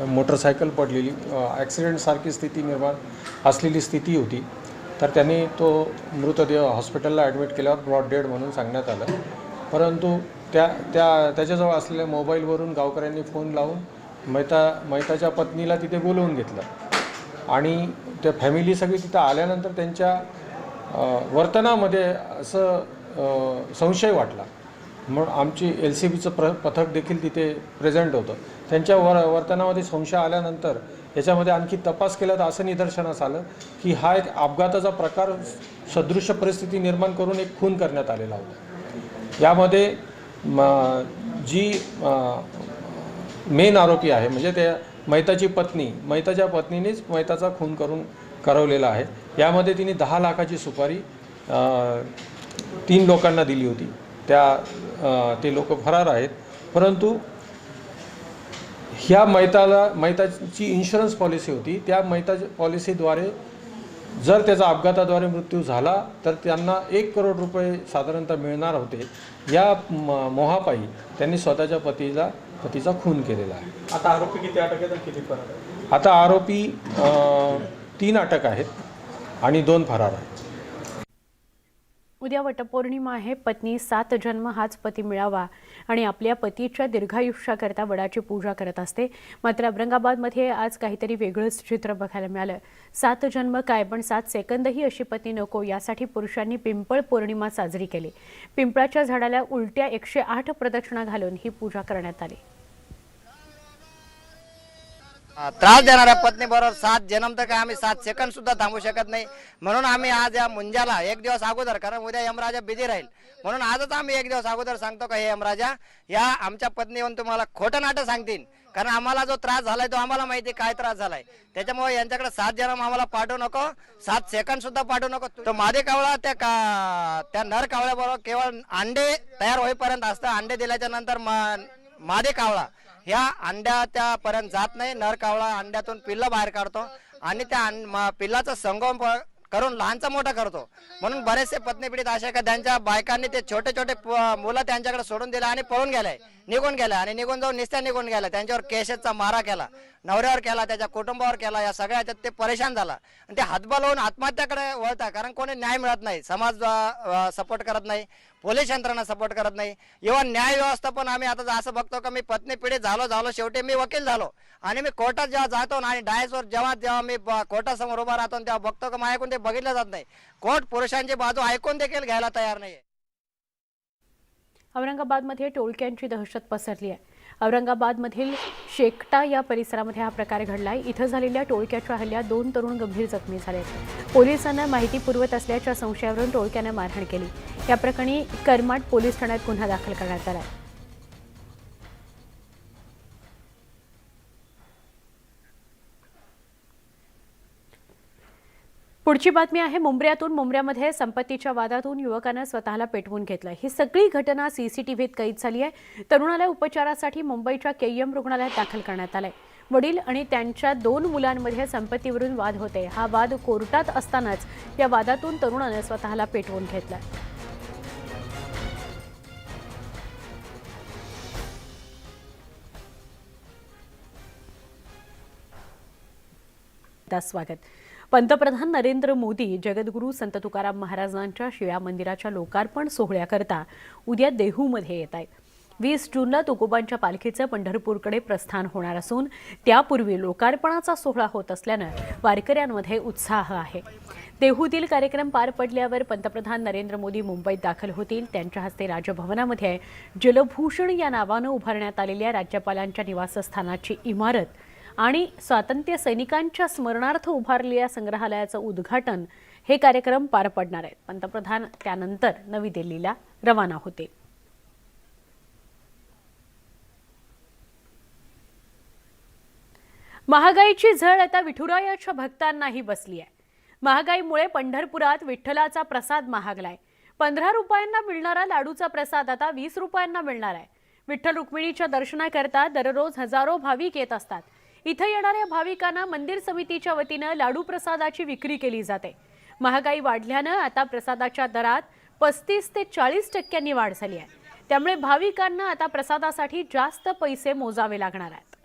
मोटरसायकल पडलेली, ॲक्सिडेंटसारखी स्थिती निर्माण असलेली स्थिती होती. तर त्यांनी तो मृतदेह हॉस्पिटलला ॲडमिट केल्यावर ब्रॉड डेड म्हणून सांगण्यात आलं. परंतु त्याच्याजवळ असलेल्या मोबाईलवरून गावकऱ्यांनी फोन लावून मैताच्या पत्नीला तिथे बोलवून घेतलं आणि त्या फॅमिली सगळी तिथं आल्यानंतर त्यांच्या वर्तनामध्ये असं संशय वाटला. म्हणून आमची LCBचं पथक देखील तिथे प्रेझेंट होतं. त्यांच्या वर्तनामध्ये संशय आल्यानंतर याच्यामध्ये आणखी तपास केला तर असं निदर्शनास आलं की हा एक अपघाताचा प्रकार सदृश्य परिस्थिती निर्माण करून एक खून करण्यात आलेला होता. यामध्ये जी मेन आरोपी आहे म्हणजे त्या मैताच्या पत्नीनेच मैताचा खून करवलेला आहे. यामध्ये तिने 10 लाखाची सुपारी 3 लोकांना दिली होती. ते लोक फरार आहेत. परंतु ह्या मैताची इन्शुरन्स पॉलिसी होती. त्या मैताच्या पॉलिसीद्वारे जर त्याचा अपघाताद्वारे मृत्यू झाला तर त्यांना 1 करोड रुपये साधारणतः मिळणार होते. या मोहापायी त्यांनी स्वतःच्या पतीचा खून केलेला आहे. आता आरोपी किती अटक आहेत आणि किती फरार आहेत? आता आरोपी 3 अटक आहेत आणि 2 फरार आहेत. उद्या वटपौर्णिमा आहे. पत्नी 7 जन्म हाच पती मिळावा आणि आपल्या पतीच्या दीर्घायुष्याकरता वडाची पूजा करत असते. मात्र औरंगाबादमध्ये आज काहीतरी वेगळंच चित्र बघायला मिळालं. 7 जन्म काय पण 7 सेकंदही अशी पत्नी नको यासाठी पुरुषांनी पिंपळ पौर्णिमा साजरी केली. पिंपळाच्या झाडाला उलट्या 108 प्रदक्षिणा घालून ही पूजा करण्यात आली. त्रास देणाऱ्या पत्नीबरोबर 7 जन्म तर काय आम्ही 7 सेकंद सुद्धा थांबू शकत नाही. म्हणून आम्ही आज या मुंजाला 1 दिवस अगोदर, कारण उद्या यमराजा बिझी राहील म्हणून आजच आम्ही 1 दिवस अगोदर सांगतो का हे यमराजा या आमच्या पत्नी येऊन तुम्हाला खोटं नाटं सांगतील. कारण आम्हाला जो त्रास झालाय तो आम्हाला माहिती काय त्रास झालाय. त्याच्यामुळे यांच्याकडे 7 जन्म आम्हाला पाठवू नको, 7 सेकंद सुद्धा पाठवू नको. तो मादी कावळा त्या नर कावळ्याबरोबर केवळ अंडे तयार होईपर्यंत असतं. अंडे दिल्याच्या नंतर मादी कावळा ह्या अंड्यापर्यंत जात नाही. नर कावळा अंड्यातून पिल्लं बाहेर काढतो आणि त्या पिल्लाचं संगोपन करून लहानचा मोठा करतो. म्हणून बरेचसे पत्नी पीडित असे का त्यांच्या बायकांनी ते छोटे छोटे मुलं त्यांच्याकडे सोडून दिले आणि पळून गेले, निघून गेले आणि निघून जाऊन निघून गेला. त्यांच्यावर केसेसचा मारा केला, नवऱ्यावर केला, त्याच्या कुटुंबावर केला. या सगळ्या ह्याच्यात ते परेशान झाला आणि ते हातबल होऊन आत्महत्याकडे वळतात. कारण कोणी न्याय मिळत नाही, समाज सपोर्ट करत नाही, पोलीस यंत्रणा सपोर्ट करत नाही, इव्हन न्याय व्यवस्था पण. आम्ही आता असं बघतो का मी पत्नी पीडित झालो शेवटी मी वकील झालो आणि मी कोर्टात जेव्हा जातो आणि डायसवर जेव्हा मी कोर्टासमोर उभा राहतो तेव्हा बघतो का माझ्याकडून ते बघितलं जात नाही. कोर्ट पुरुषांची बाजू ऐकून देखील घ्यायला तयार नाही. औरंगाबादमध्ये टोळक्यांची दहशत पसरली आहे. औरंगाबादमधील शेकटा या परिसरामध्ये हा प्रकार घडलाय. इथं झालेल्या टोळक्याच्या हल्ल्यात 2 तरुण गंभीर जखमी झाले. पोलिसांना माहिती पुरवत असल्याच्या संशयावरून टोळक्यानं मारहाण केली. या प्रकरणी करमाट पोलीस ठाण्यात गुन्हा दाखल करण्यात आला. पुढची बातमी आहे मुंब्र्यातून. मुंब्र्यामध्ये संपत्तीच्या वादातून युवकानं स्वतःला पेटवून घेतलं. ही सगळी घटना सीसीटीव्हीत कैद झाली आहे. तरुणाला उपचारासाठी मुंबईच्या केईएम रुग्णालयात दाखल करण्यात आलंय. वडील आणि त्यांच्या 2 मुलांमध्ये संपत्तीवरून वाद होते. हा वाद कोर्टात असतानाच या वादातून तरुणानं स्वतःला पेटवून घेतलं. स्वागत. पंतप्रधान नरेंद्र मोदी जगद्गुरू संत तुकाराम महाराजांच्या शिव्या मंदिराच्या लोकार्पण सोहळ्याकरता उद्या देहूमध्ये येत आहेत. 20 जूनला तुकोबांच्या पालखीचं पंढरपूरकडे प्रस्थान होणार असून त्यापूर्वी लोकार्पणाचा सोहळा होत असल्यानं वारकऱ्यांमध्ये उत्साह आहे. देहूतील कार्यक्रम पार पडल्यावर पंतप्रधान नरेंद्र मोदी मुंबईत दाखल होतील. त्यांच्या हस्ते राजभवनामध्ये जलभूषण या नावानं उभारण्यात आलेल्या राज्यपालांच्या निवासस्थानाची इमारत आणि स्वातंत्र्य सैनिकांच्या स्मरणार्थ उभारलेल्या संग्रहालयाचं उद्घाटन हे कार्यक्रम पार पडणार आहेत. पंतप्रधान त्यानंतर नवी दिल्लीला रवाना होते. महागाईची झळ आता विठुरायाच्या भक्तांनाही बसली आहे. महागाईमुळे पंढरपुरात विठ्ठलाचा प्रसाद महागलाय. 15 रुपयांना मिळणारा लाडूचा प्रसाद आता 20 रुपयांना मिळणार आहे. विठ्ठल रुक्मिणीच्या दर्शनाकरता दररोज हजारो भाविक येत असतात. इथे येणाऱ्या भाविकांना मंदिर समितीच्या वतीनं लाडू प्रसादाची विक्री केली जाते. महागाई वाढल्यानं आता प्रसादाच्या दरात 35 ते 40% वाढ झाली आहे. त्यामुळे भाविकांना आता प्रसादासाठी जास्त पैसे मोजावे लागणार आहेत.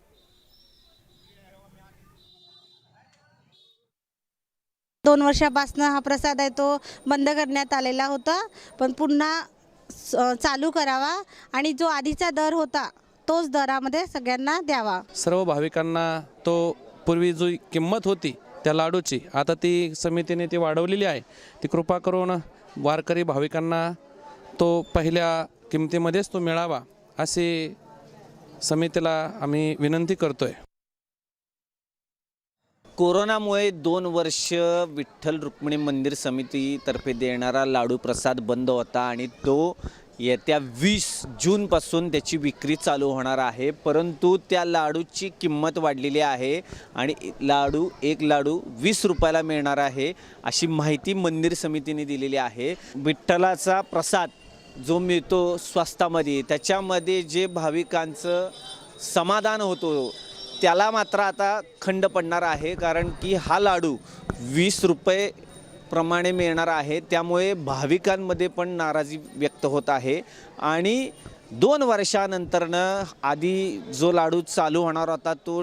दोन वर्षापासून हा प्रसाद आहे तो बंद करण्यात आलेला होता, पण पुन्हा चालू करावा आणि जो आधीचा दर होता तोच दरामध्ये सगळ्यांना द्यावा. सर्व भाविकांना तो पूर्वी जो किंमत होती त्या लाडूची आता ती समितीने ती वाढवलेली आहे. ती कृपा करून वारकरी भाविकांना तो पहिल्या किमतीमध्येच तो मिळावा अशी समितीला आम्ही विनंती करतोय. कोरोनामुळे 2 वर्ष विठ्ठल रुक्मिणी मंदिर समितीतर्फे देणारा लाडू प्रसाद बंद होता आणि तो येत्या 20 जूनपासून त्याची विक्री चालू होणार आहे. परंतु त्या लाडूची किंमत वाढलेली आहे आणि एक लाडू 20 रुपयाला मिळणार आहे अशी माहिती मंदिर समितीने दिलेली आहे. विठ्ठलाचा प्रसाद जो मिळतो स्वस्तामध्ये त्याच्यामध्ये जे भाविकांचं समाधान होतो त्याला मात्र आता खंड पडणार आहे, कारण की हा लाडू 20 रुपये प्रमाणे मिळणार आहे. त्यामुळे भाविकांमध्ये पण नाराजी व्यक्त होत आहे आणि 2 वर्षानंतरनं आधी जो लाडू चालू होणार होता तो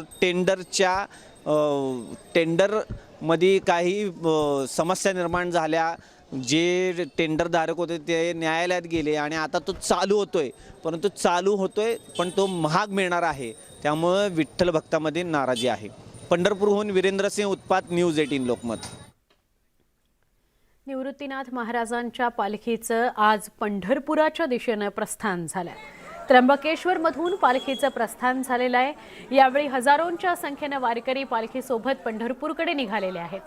टेंडरमध्ये काही समस्या निर्माण झाल्या. जे टेंडरधारक होते ते न्यायालयात गेले आणि आता तो चालू होतोय, परंतु चालू होतोय पण तो महाग मिळणार आहे. त्यामुळे विठ्ठल भक्तामध्ये नाराजी आहे. पंढरपूरहून वीरेंद्र सिंह उत्पात, न्यूज 18 लोकमत. निवृत्तीनाथ महाराजांच्या पालखीचं आज पंढरपुराच्या दिशेनं प्रस्थान झालंय. त्र्यंबकेश्वरमधून पालखीचं प्रस्थान झालेलं आहे. यावेळी हजारोंच्या संख्येनं वारकरी पालखीसोबत पंढरपूरकडे निघालेले आहेत.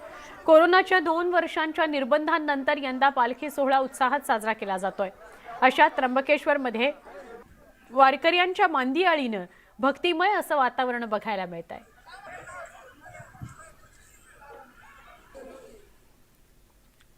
कोरोनाच्या 2 वर्षांच्या निर्बंधांनंतर यंदा पालखी सोहळा उत्साहात साजरा केला जातोय. अशा त्र्यंबकेश्वरमध्ये वारकऱ्यांच्या मांदियाळीनं भक्तिमय असं वातावरण बघायला मिळत आहे.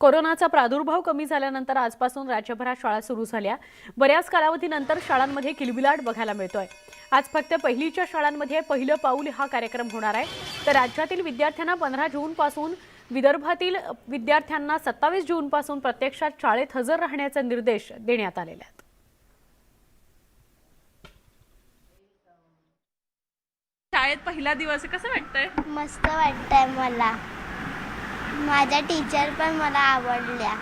कोरोनाचा प्रादुर्भाव कमी झाल्यानंतर आजपासून राज्यभरात शाळा सुरू झाल्या. बऱ्याच कालावधीनंतर शाळांमध्ये किलबिलाट बघायला मिळतोय. आज फक्त पहिलीच्या शाळांमध्ये पहिलं पाऊल हा कार्यक्रम होणार आहे. तर राज्यातील विद्यार्थ्यांना 15 जूनपासून, विदर्भातील विद्यार्थ्यांना 27 जूनपासून प्रत्यक्षात शाळेत हजर राहण्याचे निर्देश देण्यात आलेले आहेत. शाळेत पहिला दिवस कसं वाटतंय? मस्त वाटतंय मला. माझ्या टीचर पण मला आवडल्या.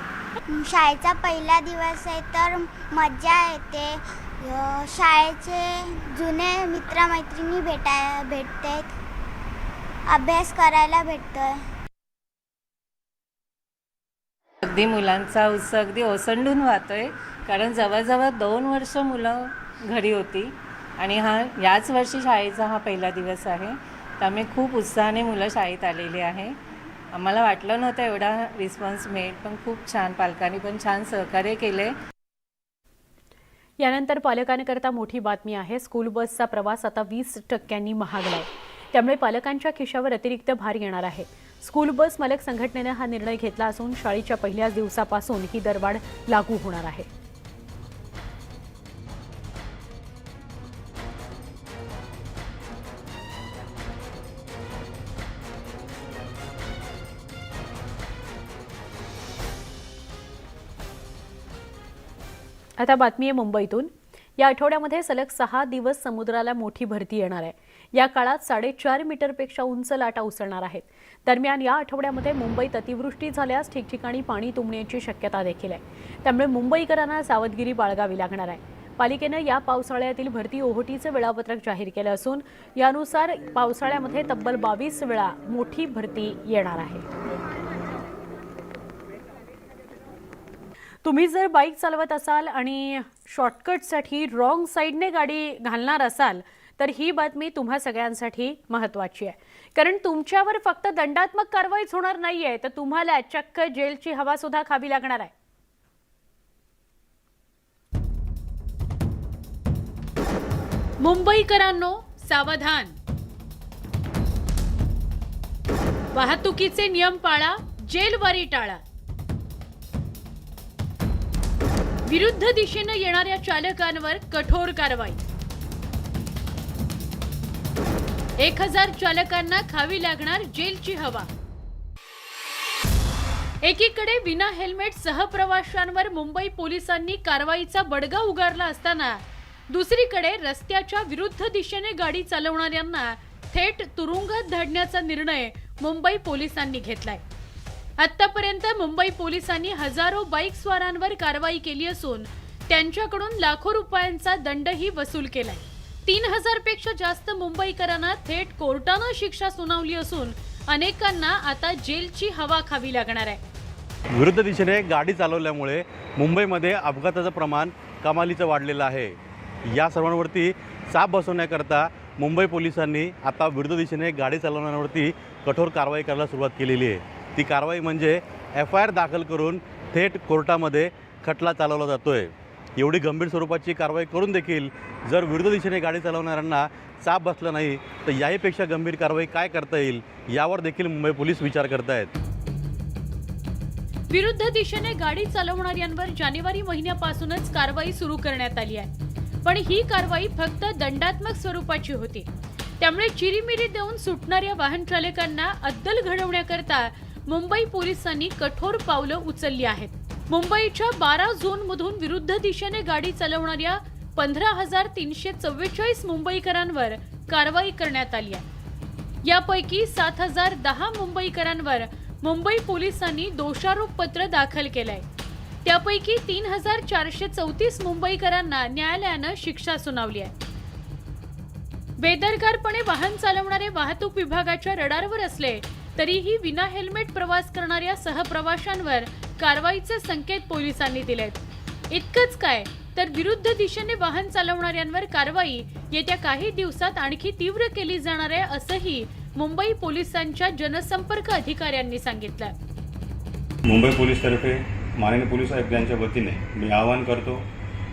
शाळेचा पहिला दिवस आहे तर मजा येते. शाळेचे जुने मित्रमैत्रिणी भेटतात, अभ्यास करायला भेटतोय. अगदी मुलांचा उत्साह अगदी ओसंडून वाहतोय, कारण जवळजवळ 2 वर्ष मुलं घरी होती आणि याच वर्षी शाळेचा हा पहिला दिवस आहे. त्यामुळे खूप उत्साहाने मुलं शाळेत आलेली आहे. आम्हाला वाटलं नव्हतं एवढा रिस्पॉन्स मिळेल, पण खूप छान, पालकांनी पण छान सहकार्य केले. यानंतर पालकांकरता मोठी बातमी आहे. स्कूल बसचा प्रवास आता 20% महागलाय. त्यामुळे पालकांच्या खिशावर अतिरिक्त भार येणार आहे. स्कूल बस मालक संघटनेनं हा निर्णय घेतला असून शाळेच्या पहिल्याच दिवसापासून ही दरवाढ लागू होणार आहे. आता बातमी आहे मुंबईतून. या आठवड्यामध्ये सलग 6 दिवस समुद्राला मोठी भरती येणार आहे. या काळात 4.5 मीटरपेक्षा उंच लाटा उसळणार आहेत. दरम्यान या आठवड्यामध्ये मुंबईत अतिवृष्टी झाल्यास ठिकठिकाणी पाणी तुंबण्याची शक्यता देखील आहे. त्यामुळे मुंबईकरांना सावधगिरी बाळगावी लागणार आहे. पालिकेनं या पावसाळ्यातील भरती ओहोटीचं वेळापत्रक जाहीर केलं असून यानुसार पावसाळ्यामध्ये तब्बल 22 वेळा मोठी भरती येणार आहे. तुम्ही जर बाईक चालवत असाल आणि शॉर्टकटसाठी रॉंग साईडने गाडी घालणार असाल तर ही बातमी तुम्हा सगळ्यांसाठी महत्त्वाची आहे. कारण तुमच्यावर फक्त दंडात्मक कारवाईच होणार नाहीये, तर तुम्हाला चक्क जेलची हवा सुद्धा खावी लागणार आहे. मुंबईकरांनो सावधान. वाहतुकीचे नियम पाळा, जेलवारी टाळा. विरुद्ध दिशेने येणाऱ्या चालकांवर कठोर कारवाई. 1000 चालकांना खावी लागणार जेलची हवा. एकीकडे विना हेल्मेट सहप्रवाशांवर मुंबई पोलिसांनी कारवाईचा बडगा उगारला असताना दुसरीकडे रस्त्याच्या विरुद्ध दिशेने गाडी चालवणाऱ्यांना थेट तुरुंगात धाडण्याचा निर्णय मुंबई पोलिसांनी घेतलाय. आतापर्यंत मुंबई पोलिसांनी हजारो बाईक स्वारांवर कारवाई केली असून त्यांच्याकडून लाखो रुपयांचा दंडही वसूल केलाय. 3000 पेक्षा जास्त मुंबईकरांना थेट कोर्टानं शिक्षा सुनावली असून अनेकांना आता जेलची हवा खावी लागणार आहे. विरुद्ध दिशेने गाडी चालवल्यामुळे मुंबईमध्ये अपघाताचं प्रमाण कमालीचं वाढलेलं आहे. या सर्वांवरती चाप बसवण्याकरता मुंबई पोलिसांनी आता विरुद्ध दिशेने गाडी चालवण्यावरती कठोर कारवाई करायला सुरुवात केलेली आहे. ती कारवाई म्हणजे FIR दाखल करून थेट कोर्टामध्ये खटला चालवला जातोय. एवढी गंभीर स्वरूपाची कारवाई करून देखील जर विरुद्ध दिशेने गाडी चालवणाऱ्यांना चाप बसला नाही तर याहीपेक्षा गंभीर कारवाई काय करता येईल यावर देखील मुंबई पोलीस विचार करत आहेत. विरुद्ध दिशेने गाडी चालवणाऱ्यांवर जानेवारी महिन्यापासूनच कारवाई सुरू करण्यात आली आहे. पण ही कारवाई फक्त दंडात्मक स्वरूपाची होती. त्यामुळे चिरीमिरी देऊन सुटणाऱ्या वाहन चालकांना अद्दल घडवण्याकरता मुंबई पोलिसांनी कठोर पावलं उचलली आहेत. मुंबईच्या 12 झोनमधून विरुद्ध दिशेने गाडी चालवणाऱ्या 15,344 मुंबईकरांवर कारवाई करण्यात आली आहे. यापैकी 7,010 मुंबईकरांवर मुंबई पोलिसांनी दोषारोपपत्र दाखल केलंय. त्यापैकी 3,434 मुंबईकरांना न्यायालयानं शिक्षा सुनावली आहे. बेदरकारपणे वाहन चालवणारे वाहतूक विभागाच्या रडारवर असले तरीही विना हेल्मेट प्रवास करणाऱ्या सहप्रवाशांवर कारवाईचे संकेत पोलिसांनी दिलेत. इतकंच काय तर विरुद्ध दिशेने वाहन चालवणाऱ्यांवर कारवाई येत्या काही दिवसात आणखी तीव्र केली जाणार आहे असंही मुंबई पोलिसांच्या जनसंपर्क अधिकाऱ्यांनी सांगितलं. मुंबई पोलीसतर्फे माननीय पोलीस आयुक्त यांच्या वतीने मी आवाहन करतो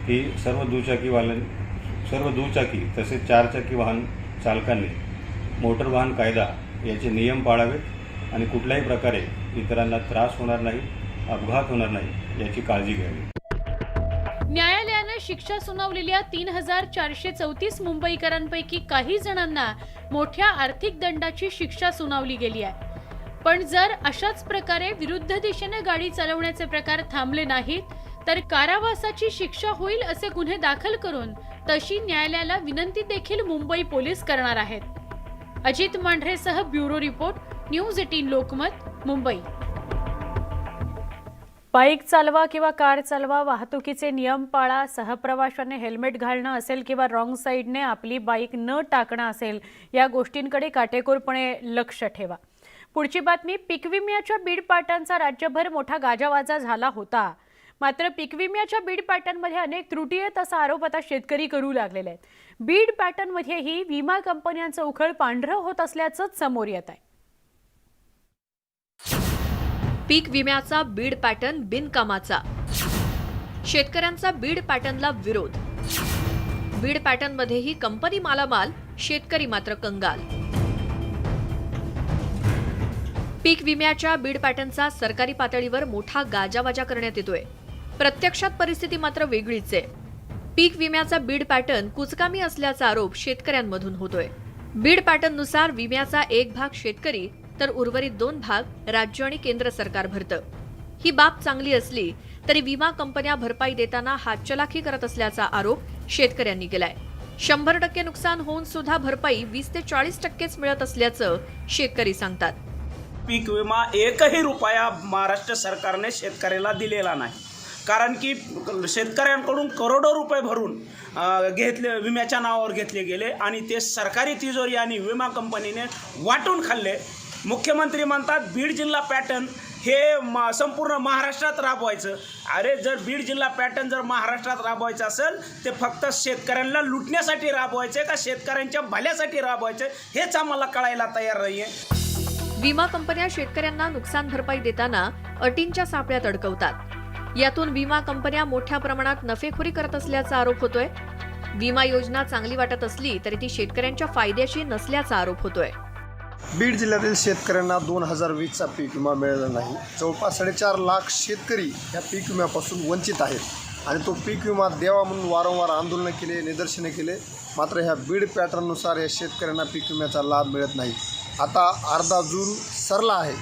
की सर्व दुचाकी तसेच 4 चाकी वाहन चालकांनी मोटर वाहन कायदा याचे नियम पाळावेत आणि कुठल्याही प्रकारे इतरांना त्रास होणार नाही, अपघात होणार नाही याची काळजी घ्यावी. न्यायालयानं शिक्षा सुनावलेल्या 3,434 मुंबईकरांपैकी काही जणांना मोठ्या आर्थिक दंडाची शिक्षा सुनावली गेली आहे. पण जर अशाच प्रकारे विरुद्ध दिशेने गाडी चालवण्याचे प्रकार थांबले नाहीत तर कारावासाची शिक्षा होईल असे गुन्हे दाखल करून तशी न्यायालयाला विनंती देखील मुंबई पोलीस करणार आहेत. अजित मांढरेसह bureau report, news 18 Lokmat, Mumbai. Bike चालवा किंवा कार चालवा, वाहतुकीचे नियम पाळा, सहप्रवाशाने हेल्मेट घालणं असेल किंवा रॉंग साईडने आपली बाईक न टाकणं असेल, या गोष्टींकडे काटेकोरपणे लक्ष ठेवा. पुढची बातमी. पीक विम्याच्या बीड पाट्यांचा राज्यभर मोठा गाजावाजा झाला होता. मात्र पीक विम्याच्या बीड पॅटर्नमध्ये अनेक त्रुटी आहेत असा आरोप आता शेतकरी करू लागलेले आहेत. बीड पॅटर्नमध्येही विमा कंपन्यांचं उखळ पांढरं होत असल्याचं समोर येत आहे. पीक विम्याचा बीड पॅटर्न बिनकामाचा. शेतकऱ्यांचा बीड पॅटर्नला विरोध. बीड पॅटर्नमध्येही कंपनी मालामाल, शेतकरी मात्र कंगाल. पीक विम्याच्या बीड पॅटर्नचा सरकारी पातळीवर मोठा गाजावाजा करण्यात येतोय. प्रत्यक्षात परिस्थिती मात्र वेगळीच आहे. पीक विम्याचा बीड पॅटर्न कुचकामी असल्याचा आरोप शेतकऱ्यांमधून होतोय. बीड पॅटर्ननुसार विम्याचा एक भाग शेतकरी तर उर्वरित 2 भाग राज्य आणि केंद्र सरकार भरतं. ही बाब चांगली असली तरी विमा कंपन्या भरपाई देताना हातचलाखी करत असल्याचा आरोप शेतकऱ्यांनी केलाय. 100% नुकसान होऊन सुद्धा भरपाई 20 ते 40%च मिळत असल्याचं शेतकरी सांगतात. पीक विमा एकही रुपया महाराष्ट्र सरकारने शेतकऱ्याला दिलेला नाही. कारण की शेतकऱ्यांकडून करोडो रुपये भरून घेतले, विम्याच्या नावावर घेतले गेले आणि ते सरकारी तिजोरी आणि विमा कंपनीने वाटून खाल्ले. मुख्यमंत्री म्हणतात बीड जिल्हा पॅटर्न हे संपूर्ण महाराष्ट्रात राबवायचं. अरे, जर बीड जिल्हा पॅटर्न जर महाराष्ट्रात राबवायचं असेल ते फक्त शेतकऱ्यांना लुटण्यासाठी राबवायचे का शेतकऱ्यांच्या भल्यासाठी राबवायचे हेच आम्हाला कळायला तयार नाहीये. विमा कंपन्या शेतकऱ्यांना नुकसान भरपाई देताना अटींच्या सापळ्यात अडकवतात. यातून विमा कंपन्या मोठ्या प्रमाणात नफेखोरी करत असल्याचा आरोप होतोय. विमा योजना चांगली वाटत असली तरी ती शेतकऱ्यांच्या फायद्याची नसल्याचा आरोप होतोय. बीड जिल्ह्यातील शेतकऱ्यांना 2020चा पीक विमा मिळाला नाही. जवळपास 4.5 लाख शेतकरी या पीक विम्यापासून वंचित आहेत आणि तो पीक विमा द्यावा म्हणून वारंवार आंदोलनं केले, निदर्शने केले. मात्र ह्या बीड पॅटर्ननुसार या शेतकऱ्यांना पीक विम्याचा लाभ मिळत नाही. आता अर्धा जून सरला आहे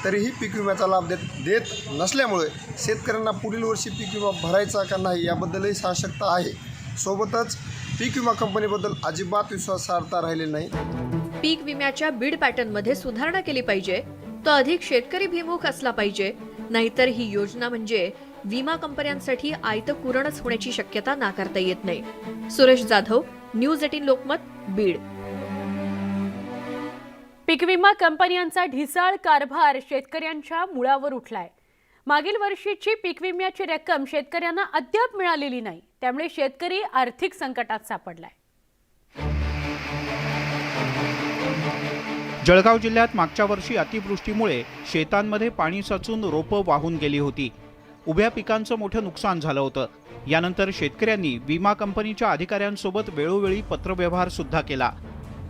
तरीही पीक विम्याचा लाभ देत नसल्यामुळे शेतकऱ्यांना पुढील वर्षी पीक विमा भरायचा का नाही याबद्दलही साशंकता आहे. सोबतच पीक विमा कंपनीबद्दल अजिबात विश्वासार्हता राहिलेली नाही. पीक विम्याच्या बीड पॅटर्नमध्ये सुधारणा केली पाहिजे. तो अधिक शेतकरी भिमुख असला पाहिजे. नाहीतर ही योजना म्हणजे विमा कंपन्यांसाठी आयतं कुरणच होण्याची शक्यता नाकारता येत नाही. सुरेश जाधव, न्यूज 18 लोकमत, बीड. पीक विमा कंपन्यांचा ढिसाळ कारभार शेतकऱ्यांच्या मुळावर उठलाय. मागील वर्षीची पीक विम्याची रक्कम शेतकऱ्यांना अद्याप मिळालेली नाही. त्यामुळे शेतकरी आर्थिक संकटात सापडलाय. जळगाव जिल्ह्यात मागच्या वर्षी अतिवृष्टीमुळे शेतांमध्ये पाणी साचून रोपं वाहून गेली होती. उभ्या पिकांचं मोठं नुकसान झालं होतं. यानंतर शेतकऱ्यांनी विमा कंपनीच्या अधिकाऱ्यांसोबत वेळोवेळी पत्रव्यवहार सुद्धा केला.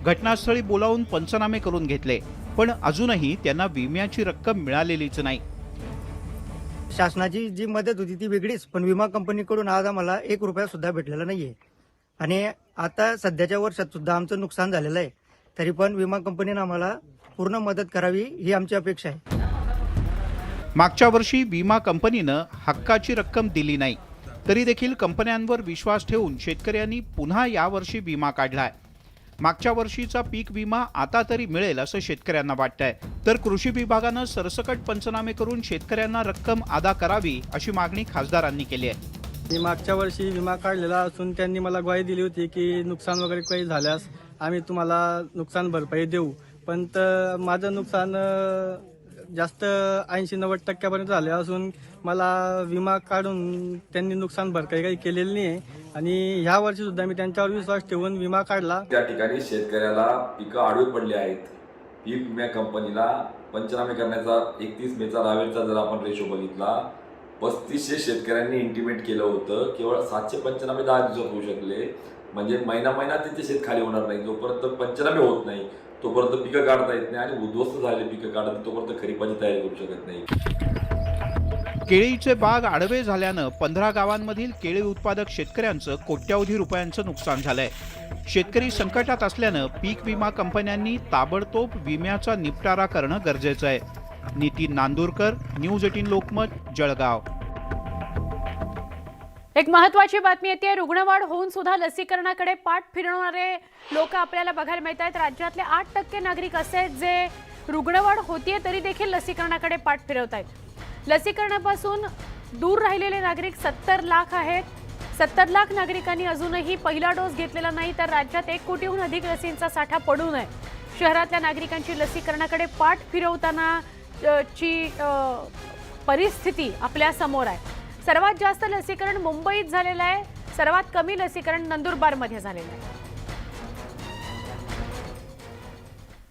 घटनास्थळी बोलावून पंचनामे करून घेतले, पण अजूनही त्यांना विम्याची रक्कम मिळालेलीच नाही. शासनाची जी मदत होती ती वेगळीच, पण विमा कंपनीकडून आज आम्हाला 1 रुपया सुद्धा भेटलेला नाहीये. आणि आता सध्याच्या वर्षात सुद्धा आमचं नुकसान झालेलं आहे. तरी पण विमा कंपनीने आम्हाला पूर्ण मदत करावी ही आमची अपेक्षा आहे. मागच्या वर्षी विमा कंपनीनं हक्काची रक्कम दिली नाही, तरी देखील कंपन्यांवर विश्वास ठेवून शेतकऱ्यांनी पुन्हा यावर्षी विमा काढलाय. मागच्या वर्षीचा पीक विमा आता तरी मिळेल असं शेतकऱ्यांना वाटतंय. तर कृषी विभागानं सरसकट पंचनामे करून शेतकऱ्यांना रक्कम अदा करावी अशी मागणी खासदारांनी केली आहे. मी मागच्या वर्षी विमा काढलेला असून त्यांनी मला ग्वाही दिली होती की नुकसान वगैरे काही झाल्यास आम्ही तुम्हाला नुकसान भरपाई देऊ. पण माझं नुकसान जास्त 80-90% झाले असून मला विमा काढून त्यांनी नुकसान भरपाई काही केलेली नाही. आणि ह्या वर्षी सुद्धा मी त्यांच्यावर विश्वास ठेवून विमा काढला. त्या ठिकाणी शेतकऱ्याला पिकं आडवी पडली आहेत. पीक विमा कंपनीला पंचनामे करण्याचा 31 मेचा रावेरचा जर आपण रेशो बघितला 3500 शेतकऱ्यांनी इंटिमेट केलं होतं. केवळ 700 पंचनामे 10 दिवसात होऊ शकले. म्हणजे महिना त्यांचे शेत खाली होणार नाही. जोपर्यंत पंचनामे होत नाही तोपर्यंत पिकं काढता येत नाही आणि उद्ध्वस्त झालेले पिकं काढत तोपर्यंत खरीपाची तयारी करू शकत नाही. केळीचे बाग आडवे झाल्यानं 15 गावांमधील केळी उत्पादक शेतकऱ्यांचं कोट्यवधी रुपयांचं नुकसान झालंय. शेतकरी संकटात असल्यानं पीक विमा कंपन्यांनी ताबडतोब विम्याचा निपटारा करणं गरजेचं आहे. नितीन नांदुरकर, न्यूज 18 लोकमत, जळगाव. एक महत्त्वाची बातमी येते. रुग्णवाढ होऊन सुद्धा लसीकरणाकडे पाठ फिरवणारे लोक आपल्याला बघायला मिळत आहेत. राज्यातले 8% नागरिक असे आहेत जे रुग्णवाढ होतीये तरी देखील लसीकरणाकडे पाठ फिरवत आहेत. लसीकरणापासून दूर राहिलेले नागरिक 70 लाख आहेत. 70 लाख नागरिकांनी अजूनही पहिला डोस घेतलेला नाही. तर राज्यात 1 कोटीहून अधिक लसींचा साठा पडून आहे. शहरातल्या नागरिकांची लसीकरणाकडे पाठ फिरवताना ची परिस्थिती आपल्या समोर आहे. सर्वात जास्त लसीकरण मुंबईत झालेलं आहे. सर्वात कमी लसीकरण नंदुरबारमध्ये झालेलं आहे.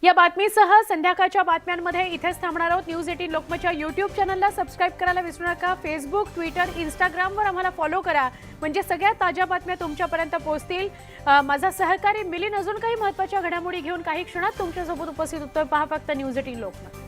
या बातमीसह संध्याकाळच्या बातम्यांमध्ये इथेच थांबणार आहोत. न्यूज 18 लोकमतच्या YouTube चॅनलला सबस्क्राईब करायला विसरू नका. फेसबुक, ट्विटर, इंस्टाग्रामवर आम्हाला फॉलो करा म्हणजे सगळ्या ताज्या बातम्या तुमच्यापर्यंत पोहोचतील. माझा सहकारी मिलिंद अजून काही महत्त्वाच्या घडामोडी घेऊन काही क्षणात तुमच्यासोबत उपस्थित होतोय. पहा फक्त न्यूज 18 लोकमत.